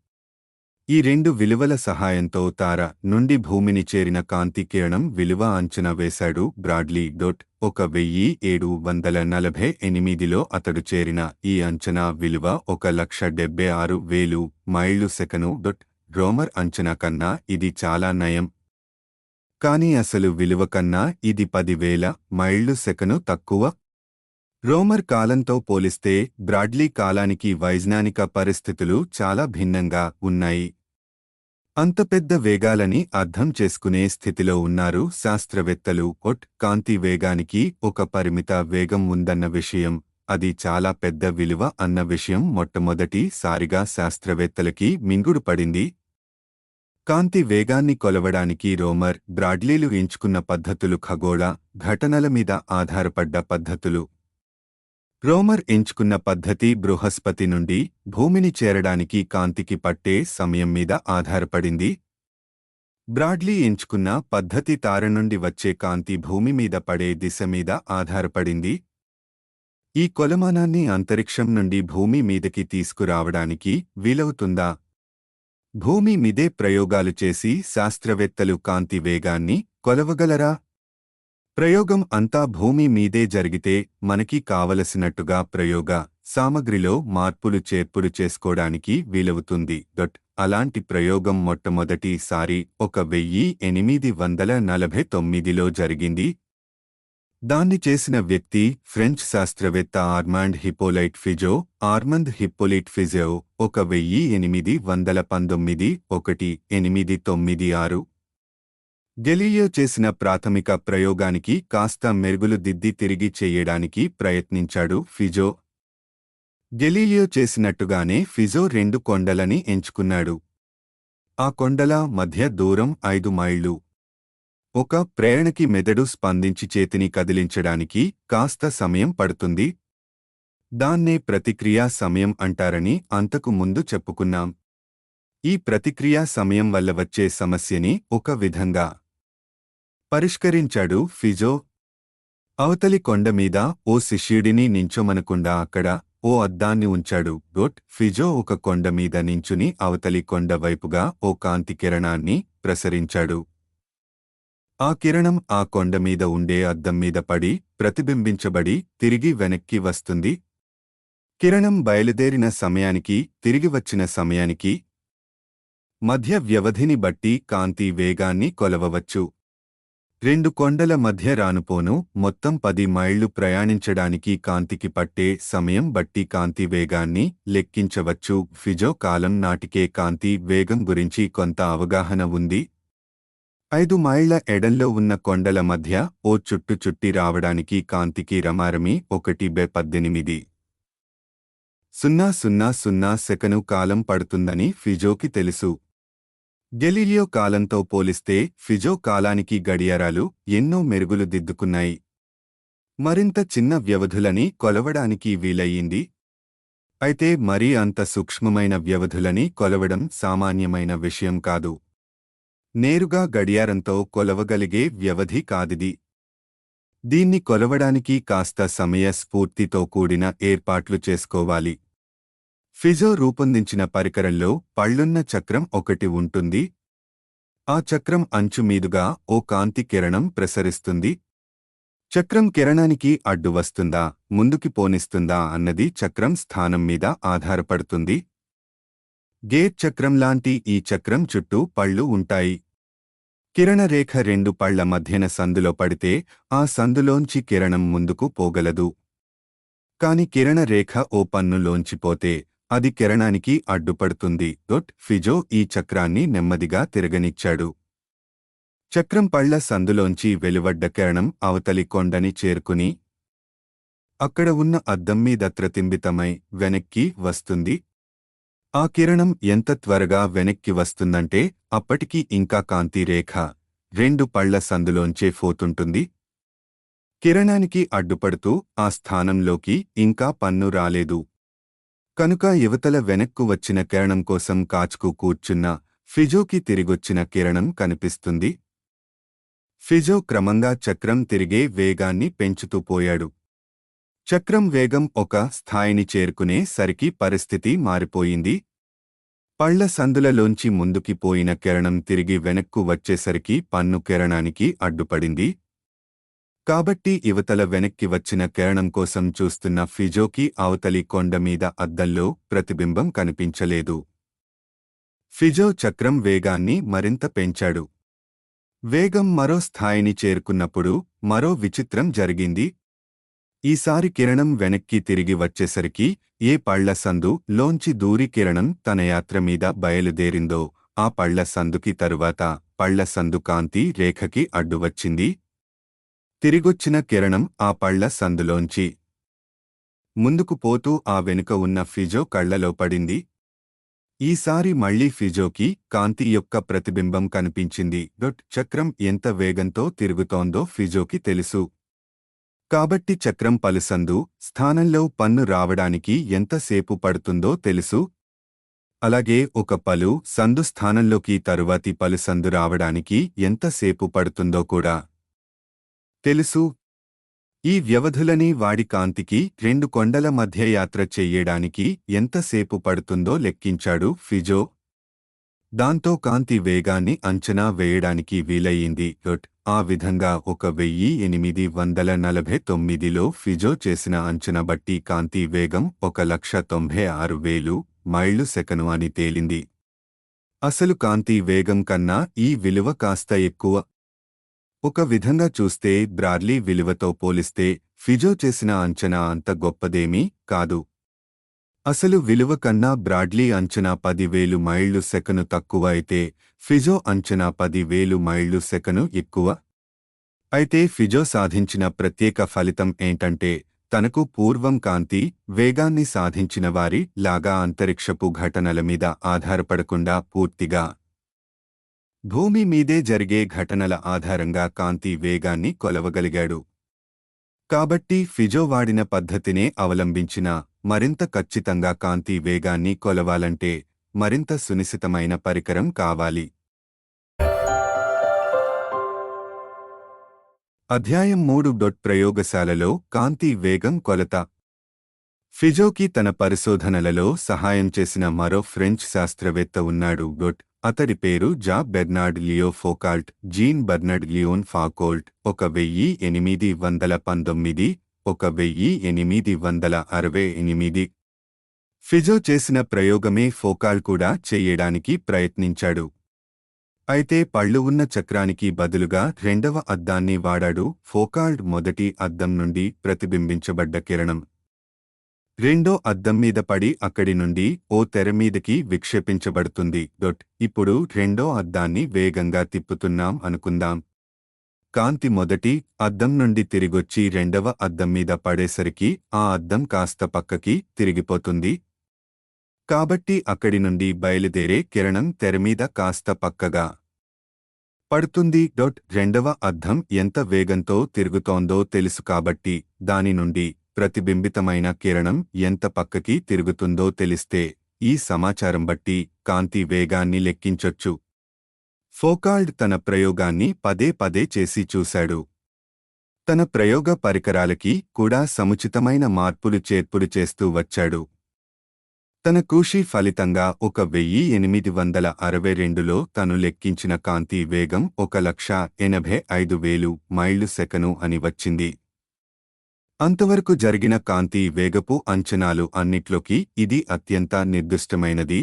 ఈ రెండు విలువల సహాయంతో తార నుండి భూమిని చేరిన కాంతి కిరణం విలువ అంచనా వేశాడు బ్రాడ్లీ. 1748లో అతడు చేరిన ఈ అంచనా విలువ 1,76,000 మైళ్ళు సెకను. రోమర్ అంచనా కన్నా ఇది చాలా నయం. కాని అసలు విలువ కన్నా ఇది 10,000 మైళ్ళు సెకను తక్కువ. రోమర్ కాలంతో పోలిస్తే బ్రాడ్లీ కాలానికి వైజ్ఞానిక పరిస్థితులు చాలా భిన్నంగా ఉన్నాయి. అంత పెద్ద వేగాలని అర్థం చేసుకునే స్థితిలో ఉన్నారు శాస్త్రవేత్తలు. కాంతి వేగానికి ఒక పరిమిత వేగం ఉందన్న విషయం, అది చాలా పెద్ద విలువ అన్న విషయం మొట్టమొదటి సారిగా శాస్త్రవేత్తలకి మింగుడు పడింది. కాంతి వేగాన్ని కొలవడానికి రోమర్, బ్రాడ్లీలు ఎంచుకున్న పద్ధతులు ఖగోళ ఘటనల మీద ఆధారపడ్డ పద్ధతులు. రోమర్ ఎంచుకున్న పద్ధతి బృహస్పతి నుండి భూమిని చేరడానికి కాంతికి పట్టే సమయం మీద ఆధారపడింది. బ్రాడ్లీ ఎంచుకున్న పద్ధతి తార నుండి వచ్చే కాంతి భూమి మీద పడే దిశ మీద ఆధారపడింది. ఈ కొలమానాన్ని అంతరిక్షం నుండి భూమి మీదకి తీసుకురావడానికి వీలవుతుందా? భూమి మీదే ప్రయోగాలు చేసి శాస్త్రవేత్తలు కాంతి వేగాన్ని కొలవగలరా? ప్రయోగం అంతా భూమి మీదే జరిగితే మనకి కావలసినట్టుగా ప్రయోగ సామగ్రిలో మార్పులు చేర్పులు చేసుకోవడానికి వీలవుతుంది. అలాంటి ప్రయోగం మొట్టమొదటిసారి 1849లో జరిగింది. దాన్ని చేసిన వ్యక్తి ఫ్రెంచ్ శాస్త్రవేత్త ఆర్మాండ్ హిప్పోలైట్ ఫిజో. 1819 1896. గెలీలియో చేసిన ప్రాథమిక ప్రయోగానికి కాస్త మెరుగులు దిద్ది తిరిగి చెయ్యడానికి ప్రయత్నించాడు ఫిజో. గెలీలియో చేసినట్టుగానే ఫిజో 2 కొండలని ఎంచుకున్నాడు. ఆ కొండల మధ్య దూరం 5 మైళ్ళు. ఒక ప్రేరణకి మెదడు స్పందించి చేతిని కదిలించడానికి కాస్త సమయం పడుతుంది. దాన్నే ప్రతిక్రియా సమయం అంటారని అంతకు ముందు చెప్పుకున్నాం. ఈ ప్రతిక్రియా సమయం వల్ల వచ్చే సమస్యని ఒక విధంగా పరిష్కరించాడు ఫిజో. అవతలి కొండమీద ఓ శిష్యుడిని నించోమనకుండా అక్కడ ఓ అద్దాన్ని ఉంచాడు. ఫిజో ఒక కొండమీద నించుని అవతలి కొండ వైపుగా ఓ కాంతి కిరణాన్ని ప్రసరించాడు. ఆ కిరణం ఆ కొండమీద ఉండే అద్దం మీద పడి ప్రతిబింబించబడి తిరిగి వెనక్కి వస్తుంది. కిరణం బయలుదేరిన సమయానికి తిరిగి వచ్చిన సమయానికి మధ్య వ్యవధిని బట్టి కాంతి వేగాన్ని కొలవవచ్చు. 2 కొండల మధ్య రానుపోను మొత్తం 10 మైళ్ళు ప్రయాణించడానికి కాంతికి పట్టే సమయం బట్టి కాంతి వేగాన్ని లెక్కించవచ్చు. ఫిజో కాలం నాటికే కాంతి వేగం గురించి కొంత అవగాహన ఉంది. 5 మైళ్ళ ఎడంలో ఉన్న కొండల మధ్య ఓ చుట్టు చుట్టి రావడానికి కాంతికి రమారమి 1/1800 సెకను కాలం పడుతుందని ఫిజోకి తెలుసు. గెలీలియో కాలంతో పోలిస్తే ఫిజో కాలానికి గడియారాలు ఎన్నో మెరుగులు దిద్దుకున్నాయి. మరింత చిన్న వ్యవధులని కొలవడానికి వీలయ్యింది. అయితే మరీ అంత సూక్ష్మమైన వ్యవధులని కొలవడం సామాన్యమైన విషయం కాదు. నేరుగా గడియారంతో కొలవగలిగే వ్యవధి కాదిది. దీన్ని కొలవడానికి కాస్త సమయ స్ఫూర్తితో కూడిన ఏర్పాట్లు చేసుకోవాలి. ఫిజో రూపొందించిన పరికరంలో పళ్ళున్న చక్రం ఒకటి ఉంటుంది. ఆ చక్రం అంచు మీదుగా ఓ కాంతి కిరణం ప్రసరిస్తుంది. చక్రం కిరణానికి అడ్డు వస్తుందా, ముందుకి పోనిస్తుందా అన్నది చక్రం స్థానం మీద ఆధారపడుతుంది. గేట్ చక్రంలాంటి ఈ చక్రం చుట్టూ పళ్ళు ఉంటాయి. కిరణరేఖ 2 పళ్ల మధ్యన సందులో పడితే ఆ సందులోంచి కిరణం ముందుకు పోగలదు. కాని కిరణరేఖ ఓ పన్నులోంచి పోతే అది కిరణానికి అడ్డుపడుతుంది. ఫిజో ఈ చక్రాన్ని నెమ్మదిగా తిరగనిచ్చాడు. చక్రం పళ్ల సందులోంచి వెలువడ్డ కిరణం అవతలి కొండని చేరుకుని అక్కడ ఉన్న అద్దం మీద ప్రతిబింబితమై వెనక్కి వస్తుంది. ఆ కిరణం ఎంత త్వరగా వెనక్కి వస్తుందంటే అప్పటికి ఇంకా కాంతి రేఖ 2 పళ్ల సందులోంచే పోతుంటుంది. కిరణానికి అడ్డుపడుతూ ఆ స్థానంలోకి ఇంకా పన్ను రాలేదు. కనుక యువతల వెనక్కు వచ్చిన కిరణం కోసం కాచుకు కూర్చున్న ఫిజోకి తిరిగొచ్చిన కిరణం కనిపిస్తుంది. ఫిజో క్రమంగా చక్రం తిరిగే వేగాన్ని పెంచుతూ పోయాడు. చక్రం వేగం ఒక స్థాయిని చేరుకునే సరికి పరిస్థితి మారిపోయింది. పళ్ల సందులలోంచి ముందుకి పోయిన కిరణం తిరిగి వెనక్కు వచ్చేసరికి పన్ను కిరణానికి అడ్డుపడింది. కాబట్టి ఇవతల వెనక్కి వచ్చిన కిరణం కోసం చూస్తున్న ఫిజోకి అవతలి కొండమీద అద్దంలో ప్రతిబింబం కనిపించలేదు. ఫిజో చక్రం వేగాన్ని మరింత పెంచాడు. వేగం మరో స్థాయిని చేరుకున్నప్పుడు మరో విచిత్రం జరిగింది. ఈసారి కిరణం వెనక్కి తిరిగి వచ్చేసరికి ఏ పళ్ల సందు లోంచి దూరి కిరణం తన యాత్ర మీద బయలుదేరిందో ఆ పళ్ల సందుకి తరువాత పళ్ల సందు కాంతి రేఖకి అడ్డువచ్చింది. తిరిగొచ్చిన కిరణం ఆ పళ్ల సందులోంచి ముందుకు పోతూ ఆ వెనుక ఉన్న ఫిజో కళ్లలో పడింది. ఈసారి మళ్లీ ఫిజోకి కాంతి యొక్క ప్రతిబింబం కనిపించింది. చక్రం ఎంత వేగంతో తిరుగుతోందో ఫిజోకి తెలుసు. కాబట్టి చక్రం పలుసందు స్థానంలో పన్ను రావడానికి ఎంతసేపు పడుతుందో తెలుసు. అలాగే ఒక పలు సందు స్థానంలోకి తరువాతి పలుసందు రావడానికి ఎంతసేపు పడుతుందో కూడా తెలుసు. ఈ వ్యవధులని వాడి కాంతికి 2 కొండల మధ్య యాత్ర చెయ్యడానికి ఎంతసేపు పడుతుందో లెక్కించాడు ఫిజో. దాంతో కాంతి వేగాన్ని అంచనా వేయడానికి వీలయ్యింది. ఆ విధంగా 1849లో ఫిజో చేసిన అంచనా బట్టి కాంతి వేగం 1,96,000 మైళ్ళు సెకను అని తేలింది. అసలు కాంతి వేగం కన్నా ఈ విలువ కాస్త ఎక్కువ. ఒక విధంగా చూస్తే బ్రాడ్లీ విలువతో పోలిస్తే ఫిజో చేసిన అంచనా అంత గొప్పదేమీ కాదు. అసలు విలువ కన్నా బ్రాడ్లీ అంచనా 10,000 మైళ్ళు సెకను తక్కువ అయితే ఫిజో అంచనా 10,000 మైళ్ళు సెకను ఎక్కువ. అయితే ఫిజో సాధించిన ప్రత్యేక ఫలితం ఏంటంటే తనకు పూర్వం కాంతి వేగాన్ని సాధించిన వారి లాగా అంతరిక్షపు ఘటనల మీద ఆధారపడకుండా పూర్తిగా భూమి మీదే జరిగే ఘటనల ఆధారంగా కాంతి వేగాన్ని కొలవగలిగాడు. కాబట్టి ఫిజో వాడిన పద్ధతినే అవలంబించిన మరింత ఖచ్చితంగా కాంతి వేగాన్ని కొలవాలంటే మరింత సునిశితమైన పరికరం కావాలి. అధ్యాయం 3. ప్రయోగశాలలో కాంతి వేగం కొలత. ఫిజోకి తన పరిశోధనలలో సహాయం చేసిన మరో ఫ్రెంచ్ శాస్త్రవేత్త ఉన్నాడు. అతడి పేరు Jean Bernard Leo Foucault, Jean Bernard Leon Foucault. 1819 1868. Fizeau చేసిన ప్రయోగమే ఫోకాల్ట్ కూడా చెయ్యడానికి ప్రయత్నించాడు. అయితే పళ్ళు ఉన్న చక్రానికి బదులుగా రెండవ అద్దాన్ని వాడాడు. ఫోకాల్ట్ మొదటి అద్దం నుండి ప్రతిబింబించబడ్డ కిరణం రెండో అద్దం మీద పడి అక్కడి నుండి ఓ తెరమీదకి విక్షేపించబడుతుంది. ఇప్పుడు రెండో అద్దాన్ని వేగంగా తిప్పుతున్నాం అనుకుందాం. కాంతి మొదటి అద్దం నుండి తిరిగొచ్చి రెండవ అద్దం మీద పడేసరికి ఆ అద్దం కాస్త పక్కకి తిరిగిపోతుంది. కాబట్టి అక్కడి నుండి బయలుదేరే కిరణం తెరమీద కాస్త పక్కగా పడుతుంది. రెండవ అద్దం ఎంత వేగంతో తిరుగుతోందో తెలుసు కాబట్టి దాని నుండి ప్రతిబింబితమైన కిరణం ఎంత పక్కకి తిరుగుతుందో తెలిస్తే ఈ సమాచారం బట్టి కాంతి వేగాన్ని లెక్కించొచ్చు. ఫోకాల్ట్ తన ప్రయోగాన్ని పదే పదే చేసి చూశాడు. తన ప్రయోగ పరికరాలకి కూడా సముచితమైన మార్పులు చేర్పులు చేస్తూ వచ్చాడు. తన కృషి ఫలితంగా 1862లో తను లెక్కించిన కాంతి వేగం 1,85,000 మైళ్ళు సెకను అని వచ్చింది. అంతవరకు జరిగిన కాంతి వేగపు అంచనాలు అన్నిట్లోకి ఇది అత్యంత నిర్దిష్టమైనది.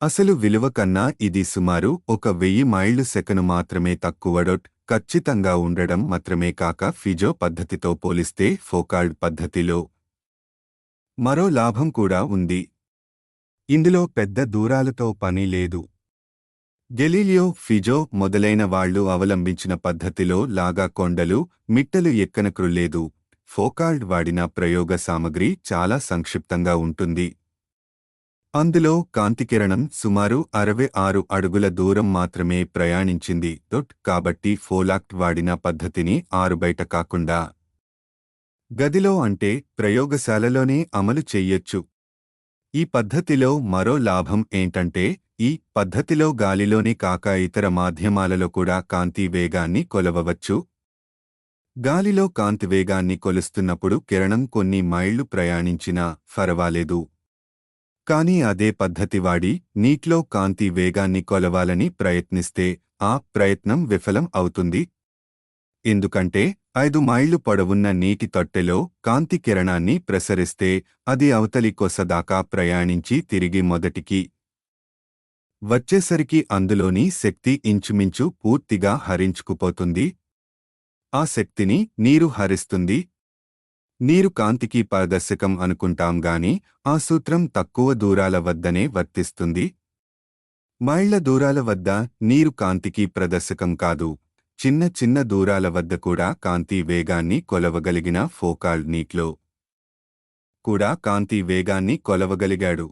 అసలు విలువ కన్నా ఇది సుమారు 1,000 మైళ్ళు సెకను మాత్రమే తక్కువ. ఖచ్చితంగా ఉండడం మాత్రమే కాక ఫిజో పద్ధతితో పోలిస్తే ఫోకాల్ట్ పద్ధతిలో మరో లాభం కూడా ఉంది. ఇందులో పెద్ద దూరాలతో పని లేదు. గెలీలియో, ఫిజో మొదలైన వాళ్లు అవలంబించిన పద్ధతిలో లాగా కొండలు మిట్టలు ఎక్కనక్రులేదు. ఫోకాల్ట్ వాడిన ప్రయోగ సామగ్రి చాలా సంక్షిప్తంగా ఉంటుంది. అందులో కాంతికిరణం సుమారు 66 అడుగుల దూరం మాత్రమే ప్రయాణించింది. కాబట్టి ఫోకాల్ట్ వాడిన పద్ధతిని ఆరుబయట కాకుండా గదిలో అంటే ప్రయోగశాలలోనే అమలు చెయ్యొచ్చు. ఈ పద్ధతిలో మరో లాభం ఏంటంటే ఈ పద్ధతిలో గాలిలోనే కాక ఇతర మాధ్యమాలలో కూడా కాంతి వేగాన్ని కొలవవచ్చు. గాలిలో కాంతి వేగాన్ని కొలుస్తున్నప్పుడు కిరణం కొన్ని మైళ్లు ప్రయాణించినా ఫరవాలేదు. కానీ అదే పద్ధతి వాడి నీటిలో కాంతి వేగాన్ని కొలవాలని ప్రయత్నిస్తే ఆ ప్రయత్నం విఫలం అవుతుంది. ఎందుకంటే 5 మైళ్లు పొడవున్న నీటి తొట్టెలో కాంతి కిరణాన్ని ప్రసరిస్తే అది అవతలి కొస దాకా ప్రయాణించి తిరిగి మొదటికి వచ్చేసరికి అందులోని శక్తి ఇంచుమించు పూర్తిగా హరించుకుపోతుంది. ఆ శక్తిని నీరు హరిస్తుంది. నీరు కాంతికి పారదర్శకం అనుకుంటాం గాని ఆ సూత్రం తక్కువ దూరాల వద్దనే వర్తిస్తుంది. మైళ్ల దూరాల వద్ద నీరు కాంతికి ప్రదర్శకం కాదు. చిన్న చిన్న దూరాల వద్ద కూడా కాంతి వేగాన్ని కొలవగలిగిన ఫోకాల్ట్ నీటిలో కూడా కాంతి వేగాన్ని కొలవగలిగాడు.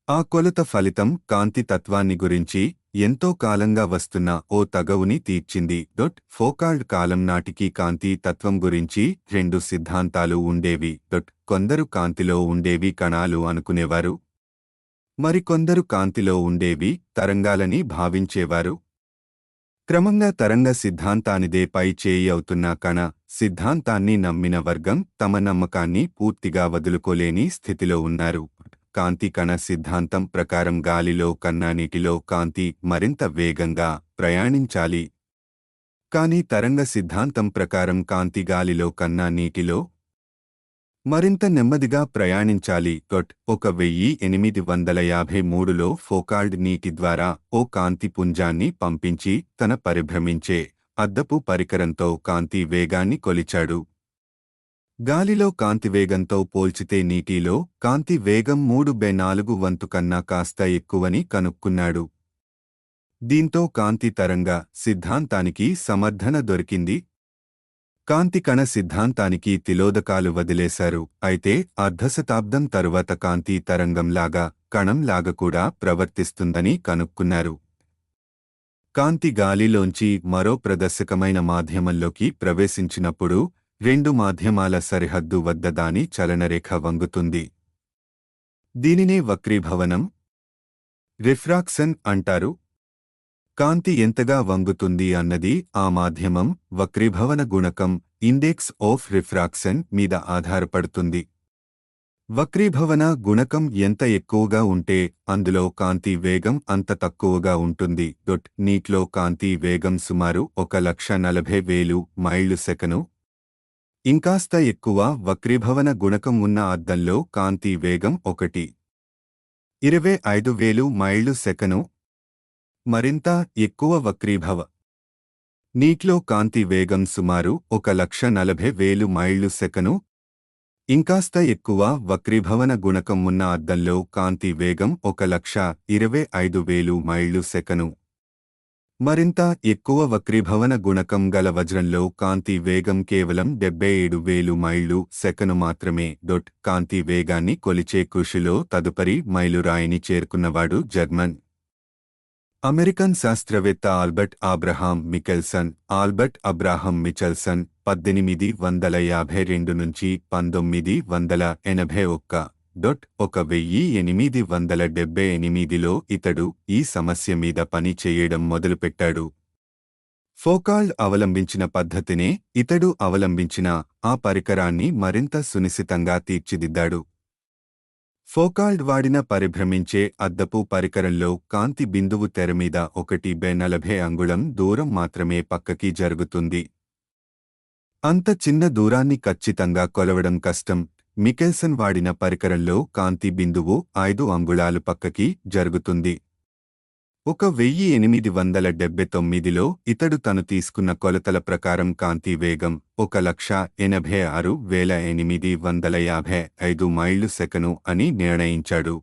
ఆ కొలత ఫలితం కాంతి తత్వాన్ని గురించి ఎంతో కాలంగా వస్తున్న ఓ తగవుని తీర్చింది. ఫోకాల్ట్ కాలం నాటికి కాంతి తత్వం గురించి 2 సిద్ధాంతాలు ఉండేవి. కొందరు కాంతిలో ఉండేవి కణాలు అనుకునేవారు. మరికొందరు కాంతిలో ఉండేవి తరంగాలని భావించేవారు. క్రమంగా తరంగ సిద్ధాంతానిదే పై చేయి అవుతున్న కణ సిద్ధాంతాన్ని నమ్మిన వర్గం తమ నమ్మకాన్ని పూర్తిగా వదులుకోలేని స్థితిలో ఉన్నారు. కాంతి కణ సిద్ధాంతం ప్రకారం గాలిలో కన్నా నీటిలో కాంతి మరింత వేగంగా ప్రయాణించాలి. కానీ తరంగ సిద్ధాంతం ప్రకారం కాంతి గాలిలో కన్నా నీటిలో మరింత నెమ్మదిగా ప్రయాణించాలి. 1853లో ఫోకాల్ట్ నీటి ద్వారా ఓ కాంతి పుంజాన్ని పంపించి తన పరిభ్రమించే అద్దపు పరికరంతో కాంతి వేగాన్ని కొలిచాడు. గాలిలో కాంతి వేగంతో పోల్చితే నీటిలో కాంతి వేగం 3/4 వంతు కన్నా కాస్త ఎక్కువని కనుక్కున్నాడు. దీంతో కాంతి తరంగ సిద్ధాంతానికి సమర్థన దొరికింది. కాంతి కణ సిద్ధాంతానికి తిలోదకాలు వదిలేశారు. అయితే అర్ధశతాబ్దం తరువాత కాంతి తరంగంలాగా కణంలాగా కూడా ప్రవర్తిస్తుందని కనుక్కున్నారు. కాంతి గాలిలోంచి మరో ప్రదర్శకమైన మాధ్యమంలోకి ప్రవేశించినప్పుడు రెండు మాధ్యమాల సరిహద్దు వద్ద దాని చలనరేఖ వంగుతుంది. దీనినే వక్రీభవనం, రిఫ్రాక్షన్ అంటారు. కాంతి ఎంతగా వంగుతుంది అన్నది ఆ మాధ్యమం వక్రీభవన గుణకం ఇండెక్స్ ఆఫ్ రిఫ్రాక్షన్ మీద ఆధారపడుతుంది. వక్రీభవన గుణకం ఎంత ఎక్కువగా ఉంటే అందులో కాంతి వేగం అంత తక్కువగా ఉంటుంది. నీటిలో కాంతి వేగం సుమారు 1,40,000 మైళ్ళు సెకను. ఇంకాస్త ఎక్కువ వక్రీభవన గుణకం ఉన్న అద్దంలో కాంతి వేగం 1,25,000 మైళ్ళు సెకను. మరింత ఎక్కువ వక్రీభవ నీటిలో కాంతి వేగం సుమారు 1,40,000 మైళ్ళు సెకను. ఇంకాస్త ఎక్కువ వక్రీభవన గుణకం ఉన్న అద్దంలో కాంతి వేగం 1,25,000 మైళ్ళు సెకను. మరింత ఎక్కువ వక్రీభవన గుణకం గల వజ్రంలో కాంతి వేగం కేవలం 77,000 మైళ్ళు సెకను మాత్రమే. కాంతి వేగాన్ని కొలిచే కృషిలో తదుపరి మైలురాయిని చేరుకున్నవాడు జర్మన్ అమెరికన్ శాస్త్రవేత్త Albert Abraham Mickelson. Albert Abraham Michelson 1852 నుంచి 1981. 1878లో ఇతడు ఈ సమస్య మీద పని చేయడం మొదలుపెట్టాడు. ఫోకాల్డ్ అవలంబించిన పద్ధతినే ఇతడు అవలంబించిన ఆ పరికరాన్ని మరింత సునిశితంగా తీర్చిదిద్దాడు. ఫోకాల్డ్ వాడిన పరిభ్రమించే అద్దపు పరికరంలో కాంతి బిందువు తెరమీద 1/40 అంగుళం దూరం మాత్రమే పక్కకి జరుగుతుంది. అంత చిన్న దూరాన్ని ఖచ్చితంగా కొలవడం కష్టం. మికెల్సన్ వాడిన పరికరంలో కాంతి బిందువు 5 అంగుళాలు పక్కకి జరుగుతుంది. 1879లో ఇతడు తను తీసుకున్న కొలతల ప్రకారం కాంతి వేగం 1,86,855 మైళ్ళు సెకను అని నిర్ణయించాడు.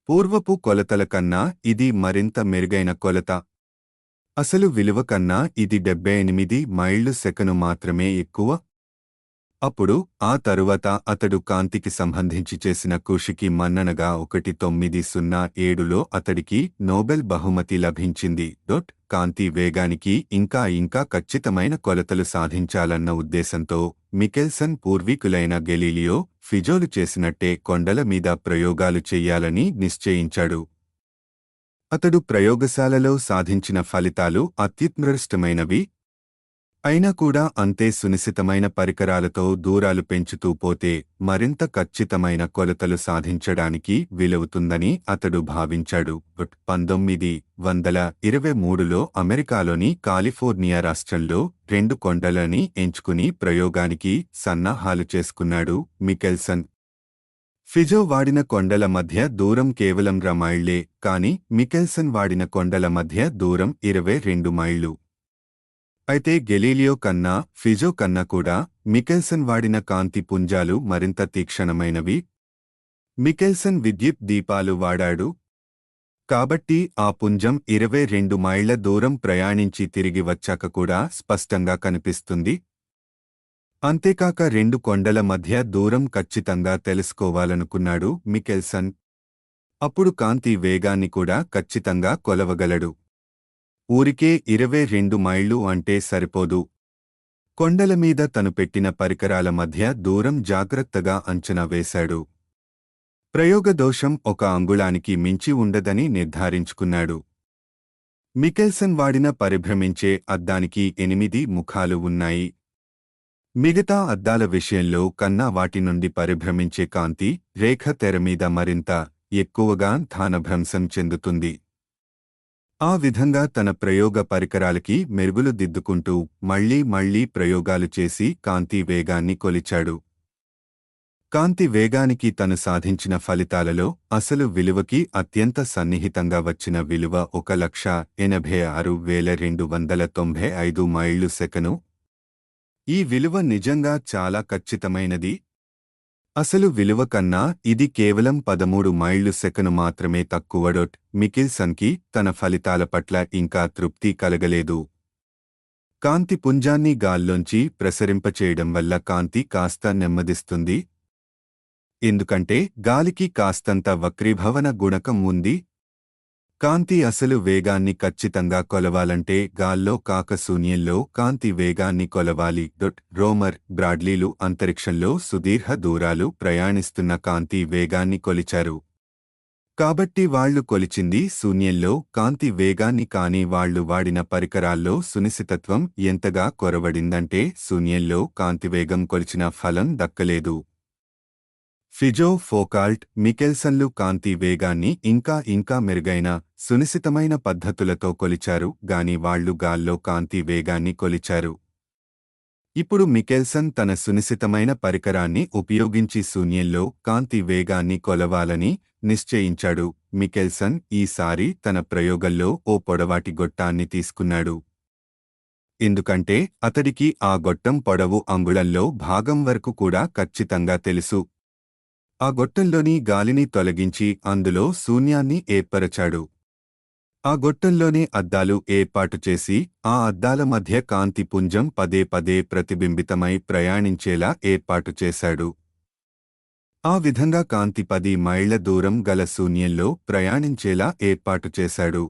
పూర్వపు కొలతల కన్నా ఇది మరింత మెరుగైన కొలత. అసలు విలువ కన్నా ఇది 78 మైళ్ళు సెకను మాత్రమే ఎక్కువ. అప్పుడు ఆ తరువాత అతడు కాంతికి సంబంధించి చేసిన కృషికి మన్ననగా 1907లో అతడికి నోబెల్ బహుమతి లభించింది. కాంతి వేగానికి ఇంకా ఖచ్చితమైన కొలతలు సాధించాలన్న ఉద్దేశంతో మికెల్సన్ పూర్వీకులైన గెలీలియో, ఫిజోలు చేసినట్టే కొండల మీద ప్రయోగాలు చెయ్యాలని నిశ్చయించాడు. అతడు ప్రయోగశాలలో సాధించిన ఫలితాలు అత్యుత్కృష్టమైనవి. అయినా కూడా అంతే సునిశితమైన పరికరాలతో దూరాలు పెంచుతూ పోతే మరింత ఖచ్చితమైన కొలతలు సాధించడానికి వీలవుతుందని అతడు భావించాడు. 1923లో అమెరికాలోని కాలిఫోర్నియా రాష్ట్రంలో 2 కొండలని ఎంచుకుని ప్రయోగానికి సన్నాహాలు చేసుకున్నాడు మికెల్సన్. ఫిజో వాడిన కొండల మధ్య దూరం కేవలం 2 మైళ్లే, కాని మికెల్సన్ వాడిన కొండల మధ్య దూరం 22 మైళ్ళు. అయితే గెలీలియో కన్నా, ఫిజో కన్నా కూడా మికెల్సన్ వాడిన కాంతి పుంజాలు మరింత తీక్షణమైనవి. మికెల్సన్ విద్యుత్ దీపాలు వాడాడు. కాబట్టి ఆ పుంజం 22 మైళ్ల దూరం ప్రయాణించి తిరిగి వచ్చాక కూడా స్పష్టంగా కనిపిస్తుంది. అంతేకాక 2 కొండల మధ్య దూరం ఖచ్చితంగా తెలుసుకోవాలనుకున్నాడు మికెల్సన్. అప్పుడు కాంతి వేగాన్ని కూడా ఖచ్చితంగా కొలవగలడు. ఊరికే 22 మైళ్ళు అంటే సరిపోదు. కొండల మీద తను పెట్టిన పరికరాల మధ్య దూరం జాగ్రత్తగా అంచనా వేశాడు. ప్రయోగదోషం 1 అంగుళానికి మించి ఉండదని నిర్ధారించుకున్నాడు. మికెల్సన్ వాడిన పరిభ్రమించే అద్దానికి 8 ముఖాలు ఉన్నాయి. మిగతా అద్దాల విషయంలో కన్నా వాటి నుండి పరిభ్రమించే కాంతి రేఖ తెరమీద మరింత ఎక్కువగా స్థానభ్రంశం చెందుతుంది. ఆ విధంగా తన ప్రయోగ పరికరాలకి మెరుగులు దిద్దుకుంటూ మళ్లీ ప్రయోగాలు చేసి కాంతి వేగాన్ని కొలిచాడు. కాంతి వేగానికి తను సాధించిన ఫలితాలలో అసలు విలువకి అత్యంత సన్నిహితంగా వచ్చిన విలువ 1,86,295 మైళ్ళు సెకను. ఈ విలువ నిజంగా చాలా ఖచ్చితమైనది. అసలు విలువ కన్నా ఇది కేవలం 13 మైళ్ళు సెకను మాత్రమే తక్కువ. మికెల్సన్కి తన ఫలితాల పట్ల ఇంకా తృప్తి కలగలేదు. కాంతి పుంజాన్ని గాల్లోంచి ప్రసరింపచేయడం వల్ల కాంతి కాస్త నెమ్మదిస్తుంది. ఎందుకంటే గాలికి కాస్తంత వక్రీభవన గుణకం ఉంది. కాంతి అసలు వేగాన్ని ఖచ్చితంగా కొలవాలంటే గాల్లో కాక శూన్యంలో కాంతి వేగాన్ని కొలవాలి. రోమర్, బ్రాడ్లీలు అంతరిక్షంలో సుదీర్ఘ దూరాలు ప్రయాణిస్తున్న కాంతి వేగాన్ని కొలిచారు. కాబట్టి వాళ్లు కొలిచింది శూన్యంలో కాంతి వేగాన్ని. కానీ వాళ్లు వాడిన పరికరాల్లో సునిశితత్వం ఎంతగా కొరవడిందంటే శూన్యంలో కాంతివేగం కొలిచిన ఫలం దక్కలేదు. ఫిజో, ఫోకాల్ట్, మికెల్సన్లు కాంతి వేగాన్ని ఇంకా మెరుగైన సునిశితమైన పద్ధతులతో కొలిచారు గాని వాళ్లు గాల్లో కాంతి వేగాన్ని కొలిచారు. ఇప్పుడు మికెల్సన్ తన సునిశితమైన పరికరాన్ని ఉపయోగించి శూన్యంలో కాంతి వేగాన్ని కొలవాలని నిశ్చయించాడు. మికెల్సన్ ఈసారి తన ప్రయోగంలో ఓ పొడవాటి గొట్టాన్ని తీసుకున్నాడు. ఎందుకంటే అతడికి ఆ గొట్టం పొడవు అంగుళంలో భాగం వరకు కూడా ఖచ్చితంగా తెలుసు. ఆ గొట్టంలోని గాలిని తొలగించి అందులో శూన్యాన్ని ఏర్పరచాడు. ఆ గొట్టంలోనే అద్దాలు ఏర్పాటు చేసి ఆ అద్దాల మధ్య కాంతి పుంజం పదే పదే ప్రతిబింబితమై ప్రయాణించేలా ఏర్పాటు చేశాడు. ఆ విధంగా కాంతి 10 మైళ్ల దూరం గల శూన్యంలో ప్రయాణించేలా ఏర్పాటు చేశాడు.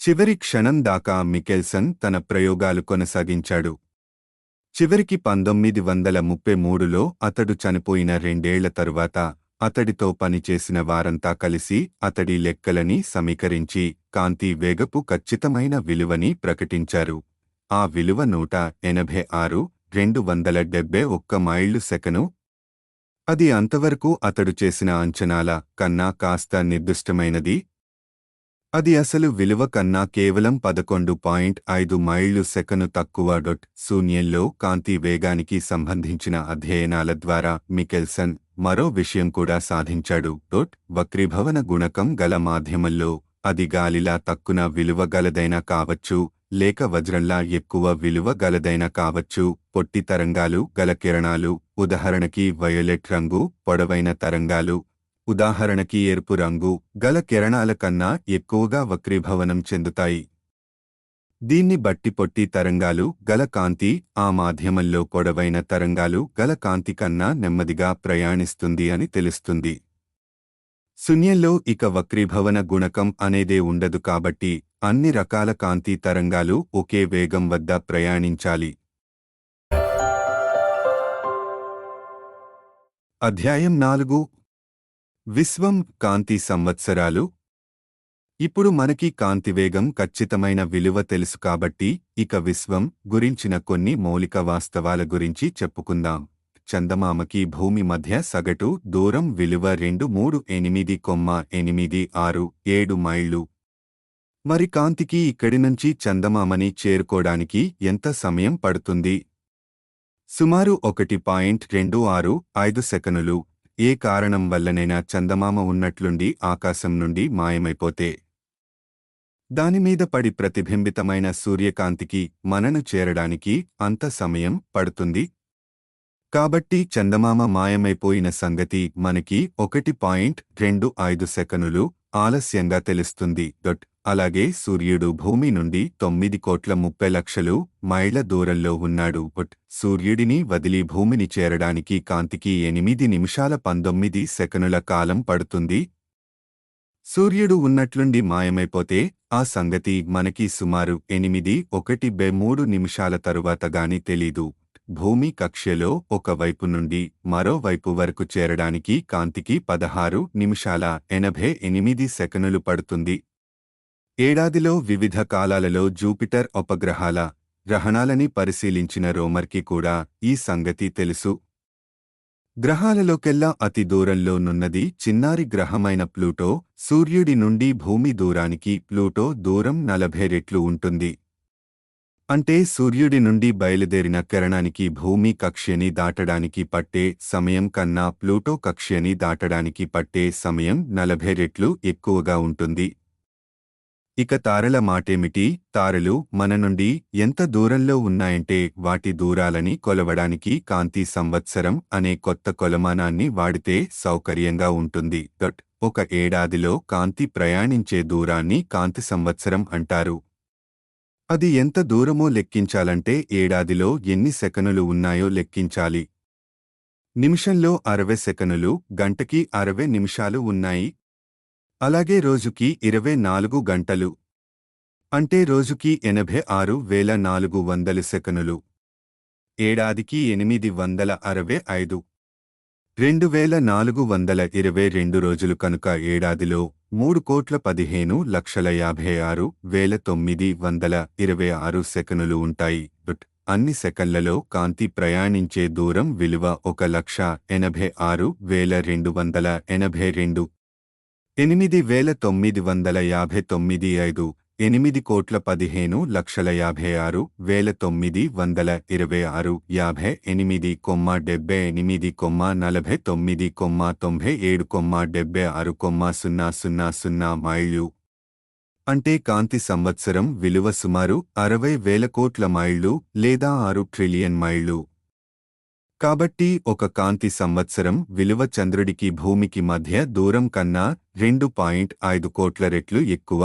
చివరి క్షణం దాకా మికెల్సన్ తన ప్రయోగాలు కొనసాగించాడు. చివరికి 1933లో అతడు చనిపోయిన 2 ఏళ్ల తరువాత అతడితో పనిచేసిన వారంతా కలిసి అతడి లెక్కలని సమీకరించి కాంతి వేగపు ఖచ్చితమైన విలువని ప్రకటించారు. ఆ విలువ 186,271 మైళ్లు సెకను. అది అంతవరకు అతడు చేసిన అంచనాల కన్నా కాస్త నిర్దిష్టమైనది. అది అసలు విలువ కన్నా కేవలం 11.5 మైళ్లు సెకను తక్కువ. శూన్యంలో కాంతి వేగానికి సంబంధించిన అధ్యయనాల ద్వారా మికెల్సన్ మరో విషయం కూడా సాధించాడు. వక్రీభవన గుణకం గల మాధ్యమంలో అది గాలిలా తక్కువ విలువ గలదైనా కావచ్చు, లేక వజ్రంలా ఎక్కువ విలువ గలదైనా కావచ్చు. పొట్టి తరంగాలు గల కిరణాలు, ఉదాహరణకి వయోలెట్ రంగు పొడవైన తరంగాలు, ఉదాహరణకి ఎరుపు రంగు గల కిరణాల కన్నా ఎక్కువగా వక్రీభవనం చెందుతాయి. దీన్ని బట్టి పొట్టి తరంగాలు గల కాంతి ఆ మాధ్యమంలో పొడవైన తరంగాలు గల కాంతి కన్నా నెమ్మదిగా ప్రయాణిస్తుంది అని తెలుస్తుంది. శూన్యంలో ఇక వక్రీభవన గుణకం అనేదే ఉండదు కాబట్టి అన్ని రకాల కాంతి తరంగాలు ఒకే వేగం వద్ద ప్రయాణించాలి. అధ్యాయం 4 విశ్వం, కాంతి సంవత్సరాలు. ఇప్పుడు మనకి కాంతివేగం ఖచ్చితమైన విలువ తెలుసు కాబట్టి ఇక విశ్వం గురించిన కొన్ని మౌలిక వాస్తవాల గురించి చెప్పుకుందాం. చందమామకి భూమి మధ్య సగటు దూరం విలువ 238,867 మైళ్లు. మరి కాంతికి ఇక్కడి నుంచి చందమామని చేరుకోవడానికి ఎంత సమయం పడుతుంది? సుమారు 1.265 సెకనులు. ఏ కారణం వల్లనైనా చందమామ ఉన్నట్లుండి ఆకాశం నుండి మాయమైపోతే దానిమీద పడి ప్రతిబింబితమైన సూర్యకాంతికి మనను చేరడానికి అంత సమయం పడుతుంది. కాబట్టి చందమామ మాయమైపోయిన సంగతి మనకి 1.25 సెకనులు ఆలస్యంగా తెలుస్తుంది. అలాగే సూర్యుడు భూమి నుండి 9,30,00,000 మైళ్ల దూరంలో ఉన్నాడు. సూర్యుడిని వదిలి భూమిని చేరడానికి కాంతికి 8 నిమిషాల 19 సెకనుల కాలం పడుతుంది. సూర్యుడు ఉన్నట్లుండి మాయమైపోతే ఆ సంగతి మనకి సుమారు 8:1/3 నిమిషాల తరువాత గాని తెలీదు. భూమి కక్ష్యలో ఒక వైపు నుండి మరో వైపు వరకు చేరడానికి కాంతికి 16 నిమిషాల 88 సెకనులు పడుతుంది. ఏడాదిలో వివిధ కాలాలలో జూపిటర్ ఉపగ్రహాల గ్రహణాలని పరిశీలించిన రోమర్కి కూడా ఈ సంగతి తెలుసు. గ్రహాలలోకెల్లా అతి దూరంలో నున్నది చిన్నారి గ్రహమైన ప్లూటో. సూర్యుడి నుండి భూమి దూరానికి ప్లూటో దూరం 40 రెట్లు ఉంటుంది. అంటే సూర్యుడి నుండి బయలుదేరిన కిరణానికి భూమి కక్ష్యని దాటడానికి పట్టే సమయం కన్నా ప్లూటో కక్ష్యని దాటడానికి పట్టే సమయం 40 రెట్లు ఎక్కువగా ఉంటుంది. ఇక తారల మాటేమిటి? తారలు మన నుండి ఎంత దూరంలో ఉన్నాయంటే వాటి దూరాలని కొలవడానికి కాంతి సంవత్సరం అనే కొత్త కొలమానాన్ని వాడితే సౌకర్యంగా ఉంటుంది. ఒక ఏడాదిలో కాంతి ప్రయాణించే దూరాన్ని కాంతి సంవత్సరం అంటారు. అది ఎంత దూరమో లెక్కించాలంటే ఏడాదిలో ఎన్ని సెకనులు ఉన్నాయో లెక్కించాలి. నిమిషంలో 60 సెకనులు, గంటకి 60 నిమిషాలు ఉన్నాయి. అలాగే రోజుకి 24 గంటలు. అంటే రోజుకి 86,400 సెకనులు. ఏడాదికి 865. 2422 రోజులు కనుక ఏడాదిలో 3,15,56,926 సెకనులు ఉంటాయి. అన్ని సెకన్లలో కాంతి ప్రయాణించే దూరం విలువ 1,86,282. 8,959 8,15,56,926 58,89,49,97,96,000 మైళ్ళు. అంటే కాంతి సంవత్సరం విలువ సుమారు 60,000 కోట్ల మైళ్ళు లేదా 6 ట్రిలియన్ మైళ్ళు. కాబట్టి ఒక కాంతి సంవత్సరం విలువ చంద్రుడికి భూమికి మధ్య దూరం కన్నా 2.5 కోట్ల రెట్లు ఎక్కువ.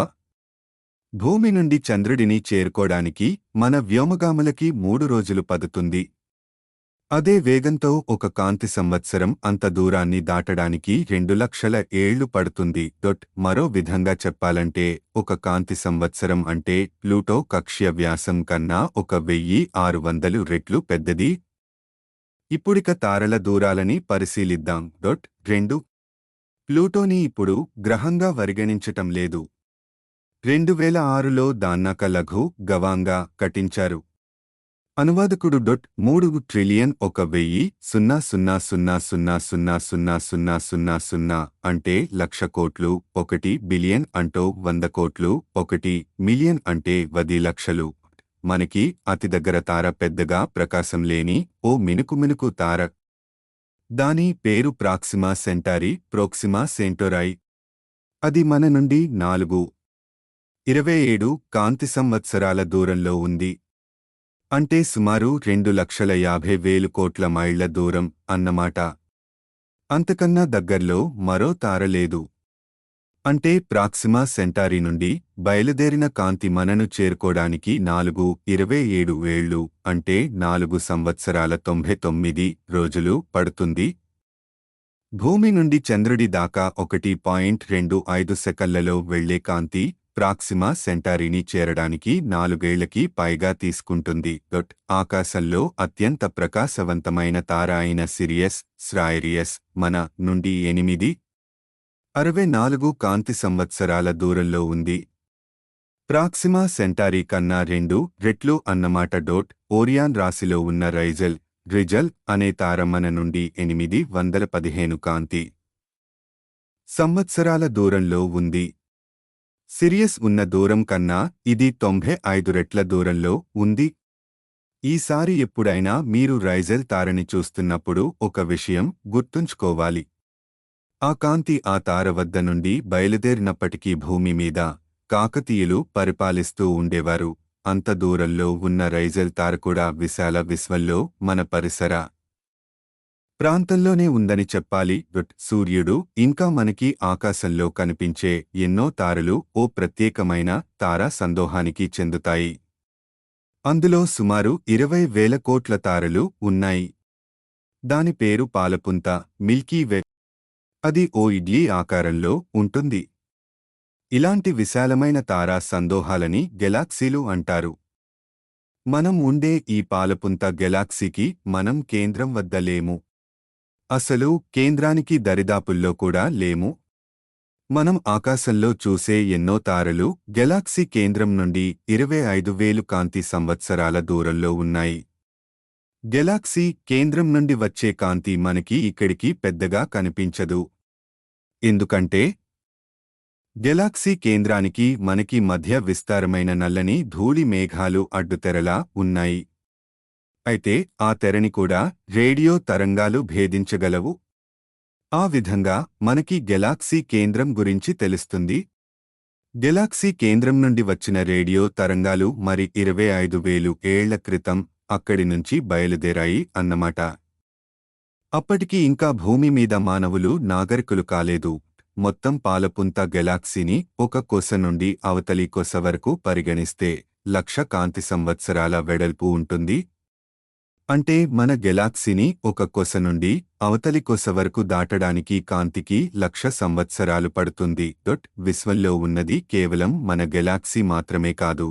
భూమి నుండి చంద్రుడిని చేరుకోడానికి మన వ్యోమగాములకి 3 రోజులు పడుతుంది. అదే వేగంతో ఒక కాంతి సంవత్సరం అంత దూరాన్ని దాటడానికి 2 లక్షల ఏళ్లు పడుతుంది. మరో విధంగా చెప్పాలంటే ఒక కాంతి సంవత్సరం అంటే ప్లూటో కక్ష్య వ్యాసం కన్నా 1,600 రెట్లు పెద్దది. ఇప్పుడిక తారల దూరాలని పరిశీలిద్దాం. 2. ప్లూటోని ఇప్పుడు గ్రహంగా పరిగణించటం లేదు. 2006లో దాన్నాక లఘు గవాంగా కటించారు. అనువాదకుడు. 3 ట్రిలియన్ 1,000,000,000,000 అంటే 1,00,000 కోట్లు, 1 బిలియన్ అంటే 100 కోట్లు, 1 మిలియన్ అంటే 10 లక్షలు. మనకి అతి దగ్గర తార పెద్దగా ప్రకాశం లేని ఓ మినుకు తార. దాని పేరు ప్రాక్సిమా సెంటారి, ప్రోక్సిమా సెంటోరాయి. అది మన నుండి 4.27 కాంతి సంవత్సరాల దూరంలో ఉంది. అంటే సుమారు 2,50,000 కోట్ల మైళ్ల దూరం అన్నమాట. అంతకన్నా దగ్గర్లో మరో తార లేదు. అంటే ప్రాక్సిమా సెంటారి నుండి బయలుదేరిన కాంతి మనను చేరుకోడానికి 4.27 ఏళ్లు అంటే 4 సంవత్సరాల 99 రోజులు పడుతుంది. భూమి నుండి చంద్రుడి దాకా 1.25 సెకన్లలో వెళ్లే కాంతి ప్రాక్సిమా సెంటారిని చేరడానికి 4 ఏళ్లకి పైగా తీసుకుంటుంది. ఆకాశంలో అత్యంత ప్రకాశవంతమైన తార అయిన సిరియస్ స్రాయరియస్ మన నుండి 8.64 కాంతి సంవత్సరాల దూరంలో ఉంది. ప్రాక్సిమా సెంటారి కన్నా 2 రెట్లు అన్నమాట. ఓరియాన్ రాశిలో ఉన్న రిజల్ అనే తార మన నుండి 815 కాంతి సంవత్సరాల దూరంలో ఉంది. సిరియస్ ఉన్న దూరం కన్నా ఇది 95 రెట్ల దూరంలో ఉంది. ఈసారి ఎప్పుడైనా మీరు రైజల్ తారని చూస్తున్నప్పుడు ఒక విషయం గుర్తుంచుకోవాలి. ఆ కాంతి ఆ తార వద్ద నుండి బయలుదేరినప్పటికీ భూమి మీద కాకతీయులు పరిపాలిస్తూ ఉండేవారు. అంత దూరంలో ఉన్న రైజల్ తార కూడా విశాల విశ్వంలో మన పరిసర ప్రాంతంలోనే ఉందని చెప్పాలి. సూర్యుడు ఇంకా మనకి ఆకాశంలో కనిపించే ఎన్నో తారలు ఓ ప్రత్యేకమైన తారా సందోహానికి చెందుతాయి. అందులో సుమారు 20,000 కోట్ల తారలు ఉన్నాయి. దాని పేరు పాలపుంత, మిల్కీ వే. అది ఓ ఇడ్లీ ఆకారంలో ఉంటుంది. ఇలాంటి విశాలమైన తారా సందోహాలని గెలాక్సీలు అంటారు. మనం ఉండే ఈ పాలపుంత గెలాక్సీకి మనం కేంద్రం వద్ద లేము. అసలు కేంద్రానికి దరిదాపుల్లో కూడా లేము. మనం ఆకాశంలో చూసే ఎన్నో తారలు గెలాక్సీ కేంద్రం నుండి 25,000 కాంతి సంవత్సరాల దూరంలో ఉన్నాయి. గెలాక్సీ కేంద్రం నుండి వచ్చే కాంతి మనకి ఇక్కడికి పెద్దగా కనిపించదు. ఎందుకంటే గెలాక్సీ కేంద్రానికి మనకి మధ్య విస్తారమైన నల్లని ధూళి మేఘాలు అడ్డుతెరలా ఉన్నాయి. అయితే ఆ తెరని కూడా రేడియో తరంగాలు భేదించగలవు. ఆ విధంగా మనకి గెలాక్సీ కేంద్రం గురించి తెలుస్తుంది. గెలాక్సీ కేంద్రం నుండి వచ్చిన రేడియో తరంగాలు మరి 25,000 ఏళ్ల క్రితం అక్కడి నుంచి బయలుదేరాయి అన్నమాట. అప్పటికి ఇంకా భూమి మీద మానవులు నాగరికులు కాలేదు. మొత్తం పాలపుంత గెలాక్సీని ఒక కొస నుండి అవతలి కొస వరకు పరిగణిస్తే 1,00,000 కాంతి సంవత్సరాల వెడల్పు ఉంటుంది. అంటే మన గెలాక్సీని ఒక కొస నుండి అవతలి కొస వరకు దాటడానికి కాంతికి 1,00,000 సంవత్సరాలు పడుతుంది. విశ్వంలో ఉన్నది కేవలం మన గెలాక్సీ మాత్రమే కాదు.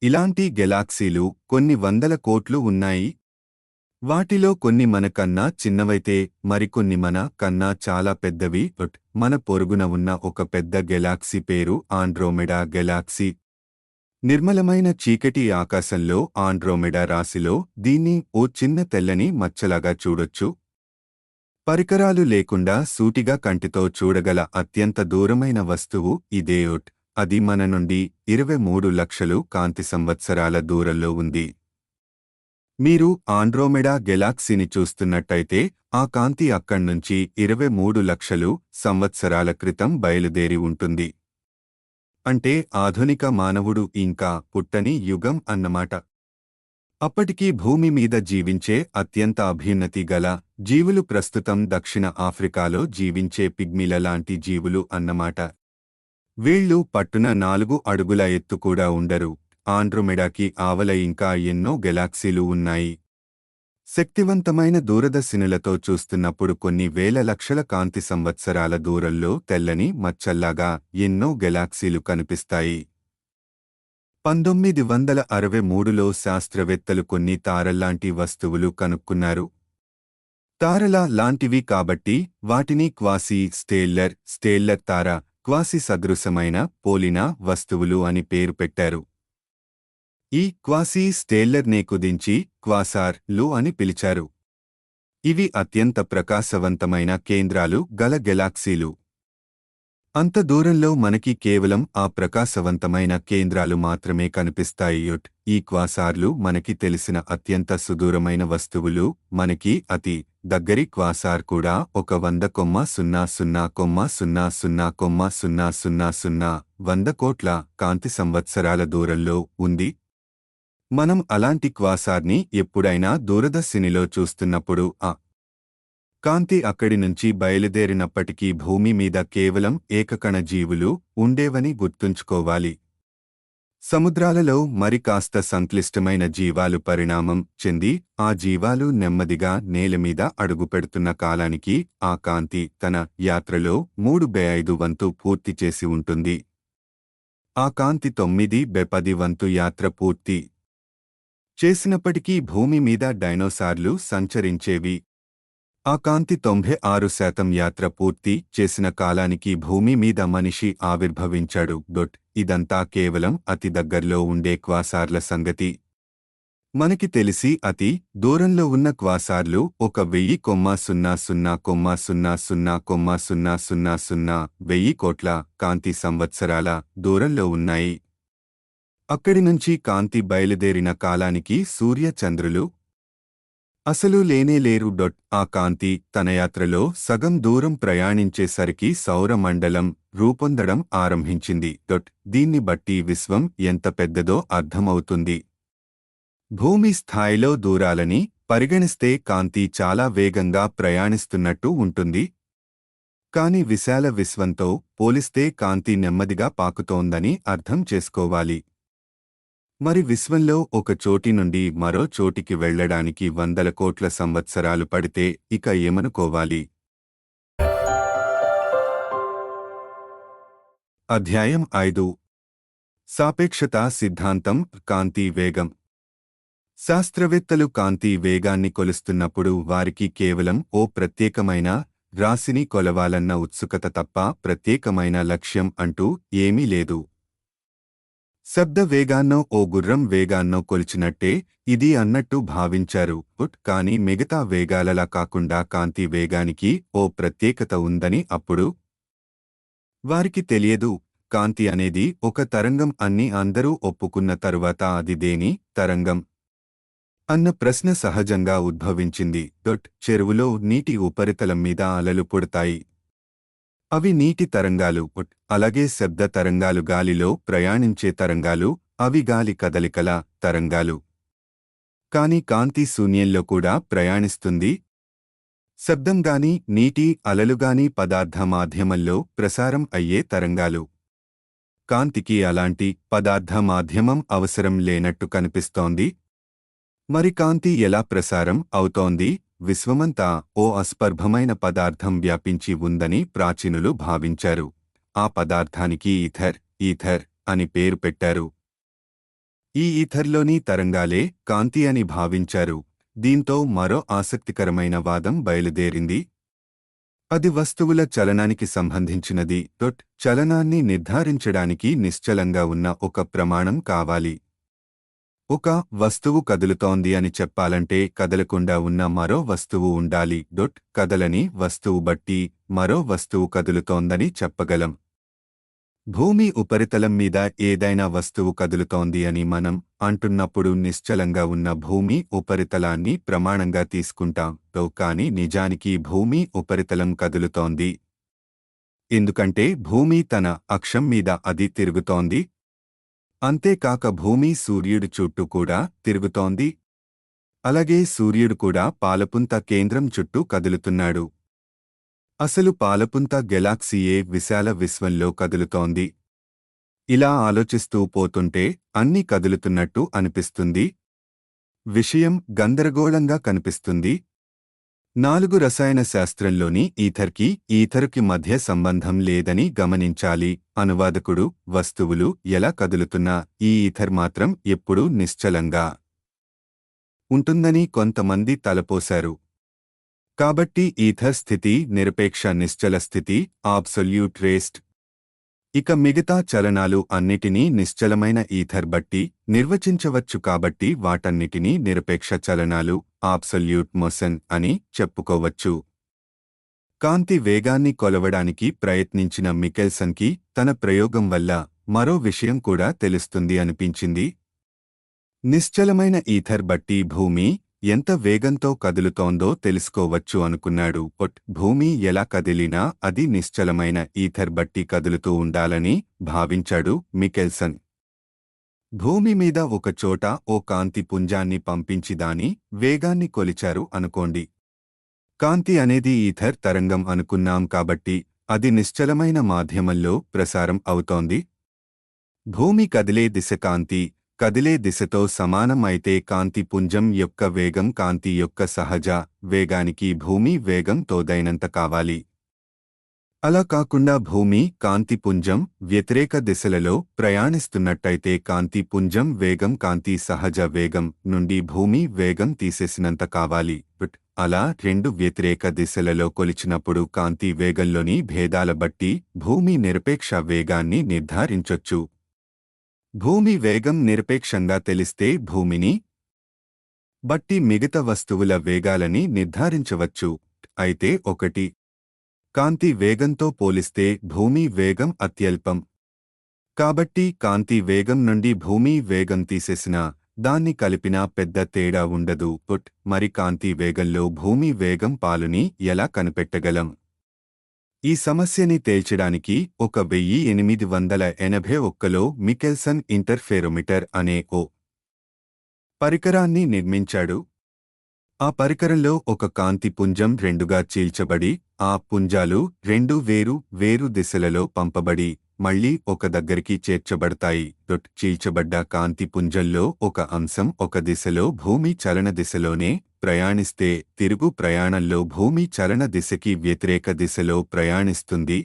ఇలాంటి గెలాక్సీలు కొన్ని వందల కోట్లు ఉన్నాయి. వాటిలో కొన్ని మన కన్నా చిన్నవైతే మరికొన్ని మన కన్నా చాలా పెద్దవి. మన పొరుగున ఉన్న ఒక పెద్ద గెలాక్సీ పేరు ఆండ్రోమెడా గెలాక్సీ. నిర్మలమైన చీకటి ఆకాశంలో ఆండ్రోమెడా రాశిలో దీన్ని ఓ చిన్న తెల్లని మచ్చలాగా చూడొచ్చు. పరికరాలు లేకుండా సూటిగా కంటితో చూడగల అత్యంత దూరమైన వస్తువు ఇదే. అది మన నుండి 23 లక్షలు కాంతి సంవత్సరాల దూరంలో ఉంది. మీరు ఆండ్రోమెడా గెలాక్సీని చూస్తున్నట్టయితే ఆ కాంతి అక్కడ్నుంచి 23 లక్షలు సంవత్సరాల క్రితం బయలుదేరి ఉంటుంది. అంటే ఆధునిక మానవుడు ఇంకా పుట్టని యుగం అన్నమాట. అప్పటికీ భూమి మీద జీవించే అత్యంత అభ్యున్నతి గల జీవులు ప్రస్తుతం దక్షిణ ఆఫ్రికాలో జీవించే పిగ్మీల లాంటి జీవులు అన్నమాట. వీళ్ళు పట్టున 4 అడుగుల ఎత్తు కూడా ఉండరు. ఆండ్రోమెడాకి ఆవల ఇంకా ఎన్నో గెలాక్సీలు ఉన్నాయి. శక్తివంతమైన దూరదర్శినులతో చూస్తున్నప్పుడు కొన్ని వేల లక్షల కాంతి సంవత్సరాల దూరంలో తెల్లని మచ్చల్లాగా ఎన్నో గెలాక్సీలు కనిపిస్తాయి. 1963లో శాస్త్రవేత్తలు కొన్ని తారల్లాంటి వస్తువులు కనుక్కున్నారు. తారల లాంటివి కాబట్టి వాటిని క్వాసీ స్టేల్లర్ తార, క్వాసి సదృశమైన పోలిన వస్తువులు అని పేరు పెట్టారు. ఈ క్వాసీ స్టేల్లర్నే కుదించి క్వాసార్ లు అని పిలిచారు. ఇవి అత్యంత ప్రకాశవంతమైన కేంద్రాలు గల గెలాక్సీలు. అంత దూరంలో మనకి కేవలం ఆ ప్రకాశవంతమైన కేంద్రాలు మాత్రమే కనిపిస్తాయి. ఈ క్వాసార్లు మనకి తెలిసిన అత్యంత సుదూరమైన వస్తువులు. మనకి అతి దగ్గరి క్వాసార్ కూడా 100,000,000,000,000 కోట్ల కాంతి సంవత్సరాల దూరంలో ఉంది. మనం అలాంటి క్వాసార్ని ఎప్పుడైనా దూరదర్శినిలో చూస్తున్నప్పుడు ఆ కాంతి అక్కడి నుంచి బయలుదేరినప్పటికీ భూమి మీద కేవలం ఏకకణ జీవులు ఉండేవని గుర్తుంచుకోవాలి. సముద్రాలలో మరి కాస్త సంక్లిష్టమైన జీవాలు పరిణామం చెంది ఆ జీవాలు నెమ్మదిగా నేలమీద అడుగుపెడుతున్న కాలానికి ఆ కాంతి తన యాత్రలో 3/5 వంతు పూర్తి చేసి ఉంటుంది. ఆ కాంతి 9/10 వంతు యాత్ర పూర్తి చేసినప్పటికీ భూమి మీద డైనోసార్లు సంచరించేవి. ఆ కాంతి 96% యాత్ర పూర్తి చేసిన కాలానికి భూమి మీద మనిషి ఆవిర్భవించాడు. ఇదంతా కేవలం అతి దగ్గర్లో ఉండే క్వాసార్ల సంగతి. మనకి తెలిసి అతి దూరంలో ఉన్న క్వాసార్లు 1,000,000,000,000,000 కోట్ల కాంతి సంవత్సరాల దూరంలో ఉన్నాయి. అక్కడి నుంచి కాంతి బయలుదేరిన కాలానికి సూర్య చంద్రులు అసలు లేనేలేరు. ఆ కాంతి తన యాత్రలో సగం దూరం ప్రయాణించేసరికి సౌరమండలం రూపొందడం ఆరంభించింది. దీన్ని బట్టి విశ్వం ఎంత పెద్దదో అర్థమవుతుంది. భూమి స్థాయిలో దూరాలని పరిగణిస్తే కాంతి చాలా వేగంగా ప్రయాణిస్తున్నట్టు ఉంటుంది. కాని విశాల విశ్వంతో పోలిస్తే కాంతి నెమ్మదిగా పాకుతోందని అర్థం చేసుకోవాలి. మరి విశ్వంలో ఒక చోటి నుండి మరో చోటికి వెళ్లడానికి 100 కోట్ల సంవత్సరాలు పడితే ఇక ఏమనుకోవాలి. అధ్యాయం 5 సాపేక్షతా సిద్ధాంతం. కాంతి వేగం. శాస్త్రవేత్తలు కాంతి వేగాన్ని కొలుస్తున్నప్పుడు వారికి కేవలం ఓ ప్రత్యేకమైన రాశిని కొలవాలన్న ఉత్సుకత తప్ప ప్రత్యేకమైన లక్ష్యం అంటూ ఏమీ లేదు. శబ్ద వేగాన్నో ఓ గుర్రం వేగాన్నో కొలిచినట్టే ఇది అన్నట్టు భావించారు. కాని మిగతా వేగాలలా కాకుండా కాంతి వేగానికి ఓ ప్రత్యేకత ఉందని అప్పుడు వారికి తెలియదు. కాంతి అనేది ఒక తరంగం అని అందరూ ఒప్పుకున్న తరువాత అది దేని తరంగం అన్న ప్రశ్న సహజంగా ఉద్భవించింది. చెరువులో నీటి ఉపరితలం మీద అలలు పుడతాయి. అవి నీటి తరంగాలు, అలాగే శబ్ద తరంగాలు గాలిలో ప్రయాణించే తరంగాలు, అవి గాలి కదలికల తరంగాలు. కాని కాంతి శూన్యంలో కూడా ప్రయాణిస్తుంది. శబ్దంగాని, నీటి అలలుగాని పదార్థ మాధ్యమంలో ప్రసారం అయ్యే తరంగాలు. కాంతికి అలాంటి పదార్థ మాధ్యమం అవసరం లేనట్టు కనిపిస్తోంది. మరి కాంతి ఎలా ప్రసారం అవుతోంది? విశ్వమంతా ఓ అస్పర్భమైన పదార్థం వ్యాపించి ఉందని ప్రాచీనులు భావించారు. ఆ పదార్థానికి ఈథర్ అని పేరు పెట్టారు. ఈ ఈథర్లోని తరంగాలే కాంతి అని భావించారు. దీంతో మరో ఆసక్తికరమైన వాదం బయలుదేరింది. అది వస్తువుల చలనానికి సంబంధించినది. చలనాన్ని నిర్ధారించడానికి నిశ్చలంగా ఉన్న ఒక ప్రమాణం కావాలి. ఒక వస్తువు కదులుతోంది అని చెప్పాలంటే కదలకుండా ఉన్న మరో వస్తువు ఉండాలి. కదలని వస్తువు బట్టి మరో వస్తువు కదులుతోందని చెప్పగలం. భూమి ఉపరితలం మీద ఏదైనా వస్తువు కదులుతోంది అని మనం అంటున్నప్పుడు నిశ్చలంగా ఉన్న భూమి ఉపరితలాన్ని ప్రమాణంగా తీసుకుంటాం. కానీ నిజానికి భూమి ఉపరితలం కదులుతోంది. ఎందుకంటే భూమి తన అక్షం మీద అది తిరుగుతోంది. అంతేకాక భూమి సూర్యుడి చుట్టూ కూడా తిరుగుతోంది. అలాగే సూర్యుడు కూడా పాలపుంత కేంద్రం చుట్టూ కదులుతున్నాడు. అసలు పాలపుంత గెలాక్సీయే విశాల విశ్వంలో కదులుతోంది. ఇలా ఆలోచిస్తూ పోతుంటే అన్నీ కదులుతున్నట్టు అనిపిస్తుంది. విషయం గందరగోళంగా కనిపిస్తుంది. 4 రసాయన శాస్త్రంలోని ఈథరుకి మధ్య సంబంధం లేదని గమనించాలి. అనువాదకుడు వస్తువులు ఎలా కదులుతున్నా ఈ ఈథర్ మాత్రం ఎప్పుడూ నిశ్చలంగా ఉంటుందని కొంతమంది తలపోశారు. కాబట్టి ఈథర్ స్థితి నిరపేక్ష నిశ్చల స్థితి, అబ్సొల్యూట్ రెస్ట్. ఇక మిగతా చలనాలు అన్నిటినీ నిశ్చలమైన ఈథర్ బట్టి నిర్వచించవచ్చు. కాబట్టి వాటన్నిటినీ నిరపేక్ష చలనాలు, అబ్సొల్యూట్ మోషన్ అని చెప్పుకోవచ్చు. కాంతి వేగాన్ని కొలవడానికి ప్రయత్నించిన మికెల్సన్కి తన ప్రయోగం వల్ల మరో విషయం కూడా తెలుస్తుంది అనిపించింది. నిశ్చలమైన ఈథర్ బట్టి భూమి ఎంత వేగంతో కదులుతోందో తెలుసుకోవచ్చు అనుకున్నాడు. భూమి ఎలా కదిలినా అది నిశ్చలమైన ఈథర్ బట్టి కదులుతూ ఉండాలని భావించాడు మికెల్సన్. భూమి మీద ఒక చోట ఓ కాంతి పుంజాన్ని పంపించి దాని వేగాన్ని కొలిచారు అనుకోండి. కాంతి అనేది ఈథర్ తరంగం అనుకున్నాం కాబట్టి అది నిశ్చలమైన మాధ్యమంలో ప్రసారం అవుతోంది. భూమి కదిలే దిశ కాంతి కదిలే దిశతో సమానం అయితే కాంతి పుంజం యొక్క వేగం కాంతి యొక్క సహజ వేగానికి భూమి వేగం తోదైనంత కావాలి. అలా కాకుండా భూమి కాంతి పుంజం వ్యతిరేక దిశలలో ప్రయాణిస్తున్నట్టయితే కాంతి పుంజం వేగం కాంతి సహజ వేగం నుండి భూమి వేగం తీసేసినంత కావాలి. అలా 2 వ్యతిరేక దిశలలో కొలిచినప్పుడు కాంతి వేగంలోని భేదాల బట్టి భూమి నిరపేక్ష వేగాన్ని నిర్ధారించొచ్చు. భూమి వేగం నిరపేక్షంగా తెలిస్తే భూమిని బట్టి మిగతా వస్తువుల వేగాలని నిర్ధారించవచ్చు. అయితే 1 కాంతి వేగంతో పోలిస్తే భూమి వేగం అత్యల్పం. కాబట్టి కాంతి వేగం నుండి భూమి వేగం తీసేసినా దాన్ని కలిపినా పెద్ద తేడా ఉండదు. మరి కాంతి వేగంలో భూమి వేగం పాలుని ఎలా కనిపెట్టగలం? ఈ సమస్యని తేల్చడానికి 1881లో మికెల్సన్ ఇంటర్ఫెరోమీటర్ అనే ఓ పరికరాన్ని నిర్మించాడు. ఆ పరికరంలో ఒక కాంతి పుంజం 2గా చీల్చబడి ఆ పుంజాలు 2 వేరు వేరు దిశలలో పంపబడి మళ్లీ ఒక దగ్గరికి చేర్చబడతాయి. చీల్చబడ్డ కాంతి పుంజంలో ఒక అంశం ఒక దిశలో భూమి చలన దిశలోనే ప్రయాణిస్తే తిరుగు ప్రయాణంలో భూమి చలన దిశకి వ్యతిరేక దిశలో ప్రయాణిస్తుంది.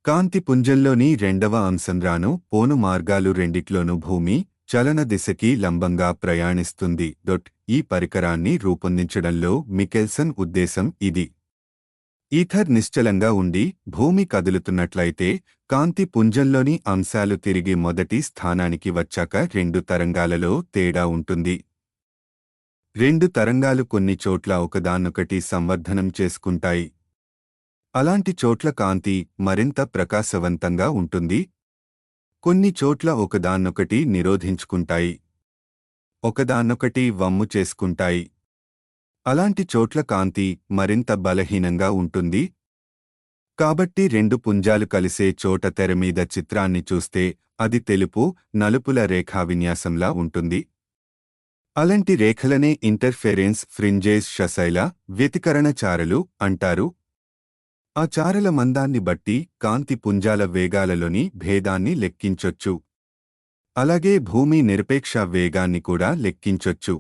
కాంతి పుంజంలోని 2వ అంశం రాను పోను మార్గాలు రెండిట్లోనూ భూమి చలన దిశకి లంబంగా ప్రయాణిస్తుంది. ఈ పరికరాన్ని రూపొందించడంలో మికెల్సన్ ఉద్దేశం ఇది. ఈథర్ నిశ్చలంగా ఉండి భూమి కదులుతున్నట్లయితే కాంతి పుంజంలోని అంశాలు తిరిగి మొదటి స్థానానికి వచ్చాక 2 తరంగాలలో తేడా ఉంటుంది. 2 తరంగాలు కొన్ని చోట్ల ఒకదాన్నొకటి సంవర్ధనం చేసుకుంటాయి. అలాంటి చోట్ల కాంతి మరింత ప్రకాశవంతంగా ఉంటుంది. కొన్ని చోట్ల ఒకదాన్నొకటి నిరోధించుకుంటాయి. ఒకదాన్నొకటి వమ్ము చేసుకుంటాయి. అలాంటి చోట్ల కాంతి మరింత బలహీనంగా ఉంటుంది. కాబట్టి రెండు పుంజాలు కలిసే చోట తెరమీద చిత్రాన్ని చూస్తే అది తెలుపు నలుపుల రేఖావిన్యాసంలా ఉంటుంది. అలాంటి రేఖలనే ఇంటర్ఫెరెన్స్ ఫ్రింజేస్ శశైల వ్యతికరణ చారలు అంటారు. ఆ చారల మందాన్ని బట్టి కాంతి పుంజాల వేగాలలోని భేదాన్ని లెక్కించొచ్చు. అలాగే భూమి నిరపేక్ష వేగాన్ని కూడా లెక్కించొచ్చు.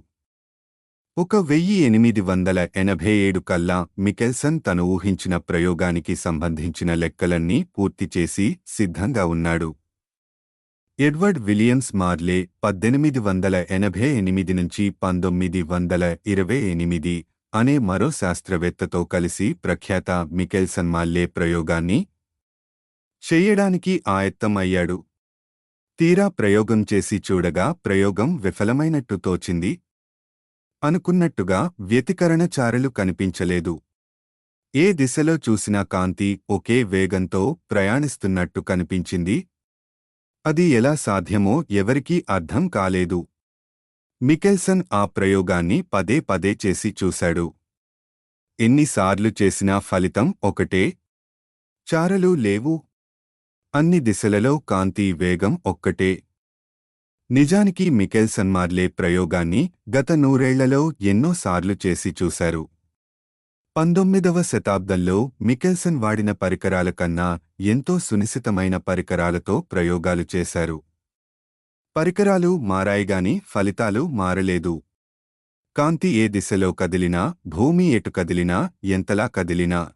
1887 కల్లా మికెల్సన్ తను ఊహించిన ప్రయోగానికి సంబంధించిన లెక్కలన్నీ పూర్తిచేసి సిద్ధంగా ఉన్నాడు. ఎడ్వర్డ్ విలియమ్స్ మార్లే 1888 నుంచి 1928 అనే మరో శాస్త్రవేత్తతో కలిసి ప్రఖ్యాత మికెల్సన్ మార్లే ప్రయోగాన్ని చెయ్యడానికి ఆయత్తం అయ్యాడు. తీరా ప్రయోగం చేసి చూడగా ప్రయోగం విఫలమైనట్టు తోచింది. అనుకున్నట్టుగా వ్యతికరణ చారలు కనిపించలేదు. ఏ దిశలో చూసినా కాంతి ఒకే వేగంతో ప్రయాణిస్తున్నట్టు కనిపించింది. అది ఎలా సాధ్యమో ఎవరికీ అర్థం కాలేదు. మికెల్సన్ ఆ ప్రయోగాన్ని పదే పదే చేసి చూశాడు. ఎన్నిసార్లు చేసినా ఫలితం ఒకటే. చారలు లేవు. అన్ని దిశలలో కాంతి వేగం ఒక్కటే. నిజానికి మికెల్సన్ మార్లే ప్రయోగాన్ని గత 100 ఏళ్లలో ఎన్నోసార్లు చేసి చూశారు. 19వ శతాబ్దంలో మికెల్సన్ వాడిన పరికరాల కన్నా ఎంతో సునిశితమైన పరికరాలతో ప్రయోగాలు చేశారు. పరికరాలు మారాయిగాని ఫలితాలు మారలేదు. కాంతి ఏ దిశలో కదిలినా, భూమి ఎటు కదిలినా, ఎంతలా కదిలినా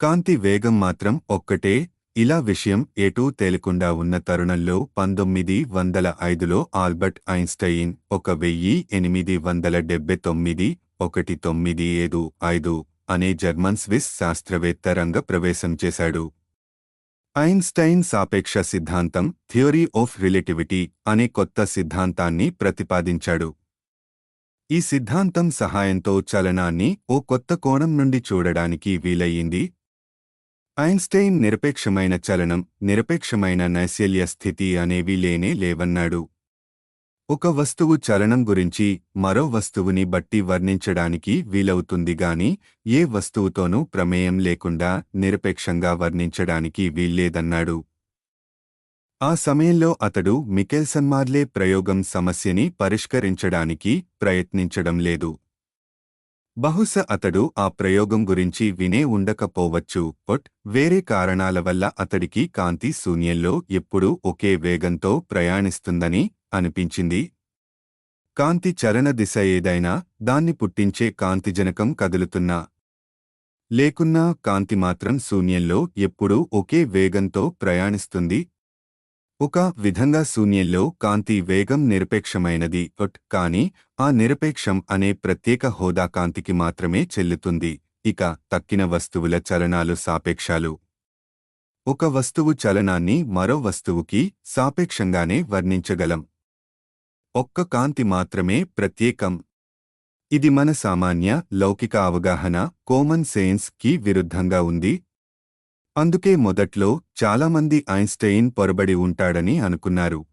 కాంతి వేగం మాత్రం ఒక్కటే. ఇలా విషయం ఎటూ తేలకుండా ఉన్న తరుణంలో 1905లో ఆల్బర్ట్ ఐన్స్టైన్ 1879 అనే జర్మన్ స్విస్ శాస్త్రవేత్త రంగ ప్రవేశం చేశాడు. ఐన్స్టైన్ సాపేక్ష సిద్ధాంతం థియరీ ఆఫ్ రిలేటివిటీ అనే కొత్త సిద్ధాంతాన్ని ప్రతిపాదించాడు. ఈ సిద్ధాంతం సహాయంతో చలనాన్ని ఓ కొత్త కోణం నుండి చూడడానికి వీలయ్యింది. ఐన్స్టైన్ నిరపేక్షమైన చలనం, నిరపేక్షమైన నైశల్య స్థితి అనేవి లేనే లేవన్నాడు. ఒక వస్తువు చలనం గురించి మరో వస్తువుని బట్టి వర్ణించడానికి వీలవుతుంది గాని ఏ వస్తువుతోనూ ప్రమేయం లేకుండా నిరపేక్షంగా వర్ణించడానికి వీల్లేదన్నాడు. ఆ సమయంలో అతడు మికెల్సన్ మార్లే ప్రయోగం సమస్యని పరిష్కరించడానికి ప్రయత్నించడం లేదు. బహుశా అతడు ఆ ప్రయోగం గురించి వినే ఉండకపోవచ్చు. వేరే కారణాల వల్ల అతడికి కాంతి శూన్యంలో ఎప్పుడూ ఒకే వేగంతో ప్రయాణిస్తుందని అనిపించింది. కాంతి చలన దిశ ఏదైనా దాన్ని పుట్టించే కాంతిజనకం కదులుతున్నా లేకున్నా కాంతి మాత్రం శూన్యంలో ఎప్పుడూ ఒకే వేగంతో ప్రయాణిస్తుంది. ఒక విధంగా శూన్యంలో కాంతి వేగం నిరపేక్షమైనది. కాని ఆ నిరపేక్షం అనే ప్రత్యేక హోదా కాంతికి మాత్రమే చెల్లుతుంది. ఇక తక్కిన వస్తువుల చలనాలు సాపేక్షాలు. ఒక వస్తువు చలనాన్ని మరో వస్తువుకి సాపేక్షంగానే వర్ణించగలం. ఒక్క కాంతి మాత్రమే ప్రత్యేకం. ఇది మన సామాన్య లౌకిక అవగాహన కామన్ సెన్స్ కి విరుద్ధంగా ఉంది. అందుకే మొదట్లో చాలామంది ఐన్స్టైన్ పొరబడి ఉంటాడని అనుకున్నారు.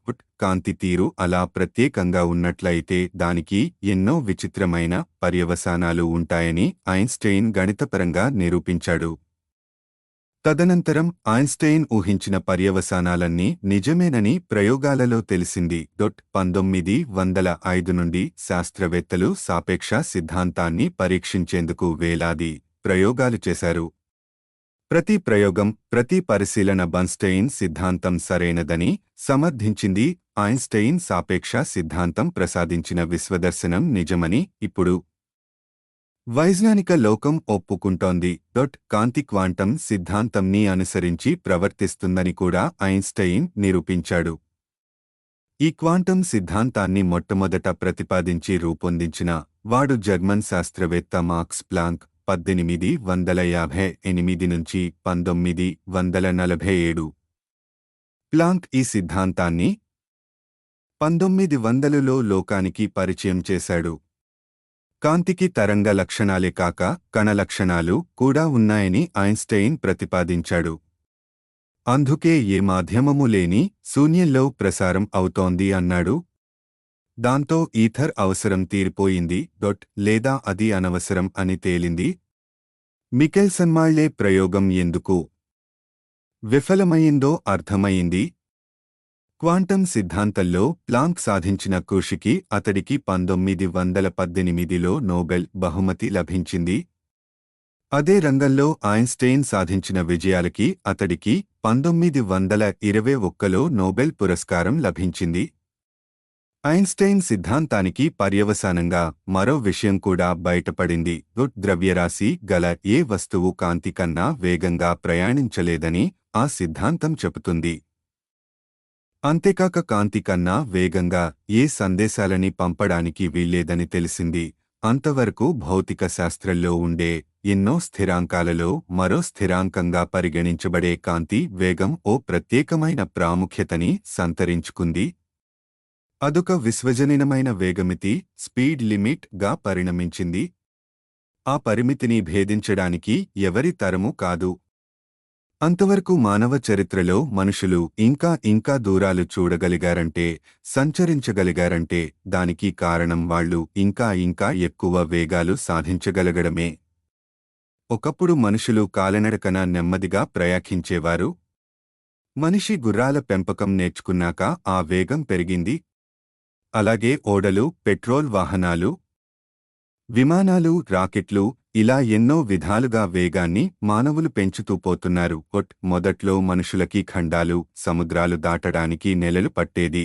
కాంతి తీరు అలా ప్రత్యేకంగా ఉన్నట్లయితే దానికి ఎన్నో విచిత్రమైన పర్యవసానాలు ఉంటాయని ఐన్స్టైన్ గణితపరంగా నిరూపించాడు. తదనంతరం ఐన్స్టైన్ ఊహించిన పర్యవసానాలన్నీ నిజమేనని ప్రయోగాలలో తెలిసింది. 1905 నుండి శాస్త్రవేత్తలు సాపేక్ష సిద్ధాంతాన్ని పరీక్షించేందుకు వేలాది ప్రయోగాలు చేశారు. ప్రతి ప్రయోగం, ప్రతి పరిశీలన బర్న్స్టైన్ సిద్ధాంతం సరైనదని సమర్థించింది. ఐన్స్టైన్ సాపేక్ష సిద్ధాంతం ప్రసాదించిన విశ్వదర్శనం నిజమని ఇప్పుడు వైజ్ఞానిక లోకం ఒప్పుకుంటోంది. కాంతి క్వాంటం సిద్ధాంతంని అనుసరించి ప్రవర్తిస్తుందని కూడా ఐన్స్టైన్ నిరూపించాడు. ఈ క్వాంటం సిద్ధాంతాన్ని మొట్టమొదట ప్రతిపాదించి రూపొందించిన వాడు జర్మన్ శాస్త్రవేత్త మాక్స్ ప్లాంక్ 1858 నుంచి 1947. ప్లాంక్ ఈ సిద్ధాంతాన్ని 1900లో లోకానికి పరిచయం చేశాడు. కాంతికి తరంగ లక్షణాలే కాక కణ లక్షణాలు కూడా ఉన్నాయని ఐన్స్టైన్ ప్రతిపాదించాడు. అందుకే ఏ మాధ్యమము లేని శూన్యంలో ప్రసారం అవుతోంది అన్నాడు. దాంతో ఈథర్ అవసరం తీరిపోయింది. లేదా అది అనవసరం అని తేలింది. మికెల్సన్మాళ్లే ప్రయోగం ఎందుకు విఫలమయ్యిందో అర్థమయింది. క్వాంటం సిద్ధాంతంలో ప్లాంక్ సాధించిన కృషికి అతడికి 1918లో నోబెల్ బహుమతి లభించింది. అదే రంగంలో ఐన్స్టైన్ సాధించిన విజయాలకి అతడికి 1921లో నోబెల్ పురస్కారం లభించింది. ఐన్స్టైన్ సిద్ధాంతానికి పర్యవసానంగా మరో విషయం కూడా బయటపడింది. ద్రవ్యరాశి గల ఏ వస్తువు కాంతి కన్నా వేగంగా ప్రయాణించలేదని ఆ సిద్ధాంతం చెబుతుంది. అంతేకాక కాంతి కన్నా వేగంగా ఏ సందేశాలని పంపడానికి వీల్లేదని తెలిసింది. అంతవరకు భౌతిక శాస్త్రంలో ఉండే ఎన్నో స్థిరాంకాలలో మరో స్థిరాంకంగా పరిగణించబడే కాంతి వేగం ఓ ప్రత్యేకమైన ప్రాముఖ్యతని సంతరించుకుంది. అదొక విశ్వజనీనమైన వేగమితి, స్పీడ్ లిమిట్ గా పరిణమించింది. ఆ పరిమితిని భేదించడానికి ఎవరి తరమూ కాదు. అంతవరకు మానవ చరిత్రలో మనుషులు ఇంకా దూరాలు చూడగలిగారంటే, సంచరించగలిగారంటే దానికి కారణం వాళ్ళు ఇంకా ఎక్కువ వేగాలు సాధించగలగడమే. ఒకప్పుడు మనుషులు కాలినడకన నెమ్మదిగా ప్రయాణించేవారు. మనిషి గుర్రాల పెంపకం నేర్చుకున్నాక ఆ వేగం పెరిగింది. అలాగే ఓడలు, పెట్రోల్ వాహనాలు, విమానాలు, రాకెట్లు ఇలా ఎన్నో విధాలుగా వేగాన్ని మానవులు పెంచుతూ పోతున్నారు. మొదట్లో మనుషులకి ఖండాలు, సముద్రాలు దాటడానికి నెలలు పట్టేది.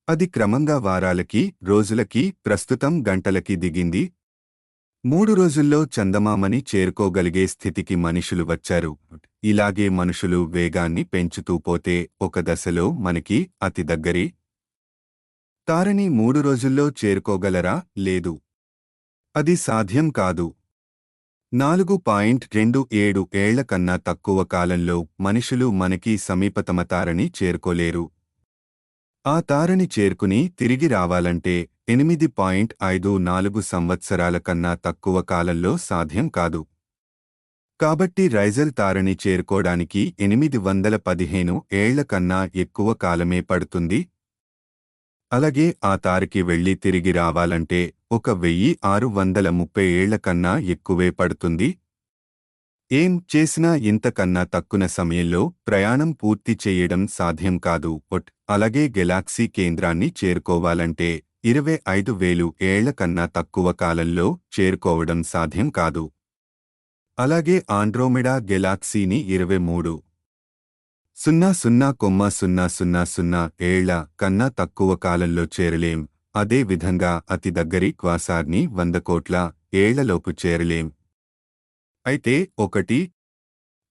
అది క్రమంగా వారాలకి, రోజులకి, ప్రస్తుతం గంటలకి దిగింది. 3 రోజుల్లో చందమామని చేరుకోగలిగే స్థితికి మనుషులు వచ్చారు. ఇలాగే మనుషులు వేగాన్ని పెంచుతూ పోతే ఒక దశలో మనకి అతి దగ్గరి తారని 3 రోజుల్లో చేరుకోగలరా? లేదు. అది సాధ్యం కాదు. 4.27 ఏళ్ల కన్నా తక్కువ కాలంలో మనుషులు మనకి సమీపతమ తారని చేరుకోలేరు. ఆ తారని చేరుకుని తిరిగి రావాలంటే 8.54 సంవత్సరాల కన్నా తక్కువ కాలంలో సాధ్యం కాదు. కాబట్టి రైజల్ తారని చేరుకోడానికి 815 ఏళ్ల కన్నా ఎక్కువ కాలమే పడుతుంది. అలాగే ఆ తారకి వెళ్లి తిరిగి రావాలంటే 1630 ఏళ్ల కన్నా ఎక్కువే పడుతుంది. ఏం చేసినా ఇంతకన్నా తక్కువ సమయంలో ప్రయాణం పూర్తి చేయడం సాధ్యం కాదు. అలాగే గెలాక్సీ కేంద్రాన్ని చేరుకోవాలంటే 25,000 ఏళ్ల కన్నా తక్కువ కాలంలో చేరుకోవడం సాధ్యం కాదు. అలాగే ఆండ్రోమెడా గెలాక్సీని 23,00,00,00 ఏళ్ల కన్నా తక్కువ కాలంలో చేరలేం. అదే విధంగా అతి దగ్గరి క్వాసార్ని 100 కోట్ల ఏళ్లలోపు చేరలేం. అయితే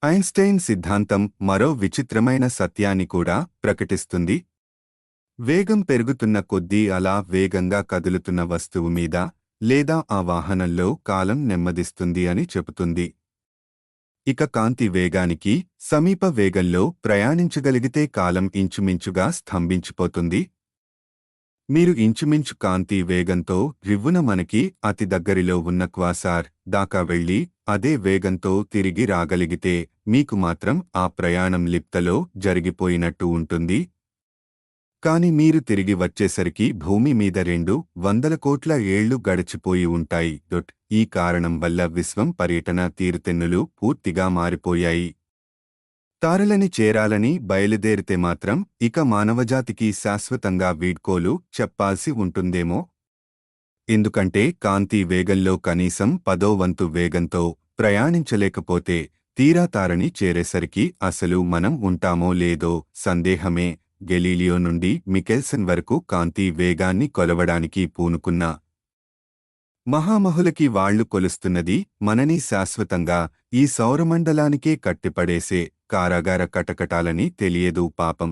ఐన్స్టైన్ సిద్ధాంతం మరో విచిత్రమైన సత్యాన్ని కూడా ప్రకటిస్తుంది. వేగం పెరుగుతున్న కొద్దీ అలా వేగంగా కదులుతున్న వస్తువు మీద లేదా ఆ వాహనంలో కాలం నెమ్మదిస్తుంది అని చెబుతుంది. ఇక కాంతి వేగానికి సమీప వేగంలో ప్రయాణించగలిగితే కాలం ఇంచుమించుగా స్తంభించిపోతుంది. మీరు ఇంచుమించు కాంతి వేగంతో రివ్వున మనకి అతి దగ్గరిలో ఉన్న క్వాసార్ దాకా వెళ్లి అదే వేగంతో తిరిగి రాగలిగితే మీకు మాత్రం ఆ ప్రయాణం లిప్తలో జరిగిపోయినట్టు ఉంటుంది. కాని మీరు తిరిగి వచ్చేసరికి భూమి మీద 200 కోట్ల ఏళ్లు గడిచిపోయి ఉంటాయి. ఈ కారణం వల్ల విశ్వం పర్యటన తీరుతెన్నులు పూర్తిగా మారిపోయాయి. తారలని చేరాలని బయలుదేరితే మాత్రం ఇక మానవజాతికి శాశ్వతంగా వీడ్కోలు చెప్పాల్సి ఉంటుందేమో. ఎందుకంటే కాంతి వేగంలో కనీసం 10వ వంతు వేగంతో ప్రయాణించలేకపోతే తీరా తారని చేరేసరికి అసలు మనం ఉంటామో లేదో సందేహమే. గెలీలియో నుండి మికెల్సన్ వరకు కాంతి వేగాన్ని కొలవడానికి పూనుకున్న మహామహులకి వాళ్లు కొలుస్తున్నది మనని శాశ్వతంగా ఈ సౌరమండలానికే కట్టిపడేసే కారాగార కటకటాలని తెలియదు పాపం.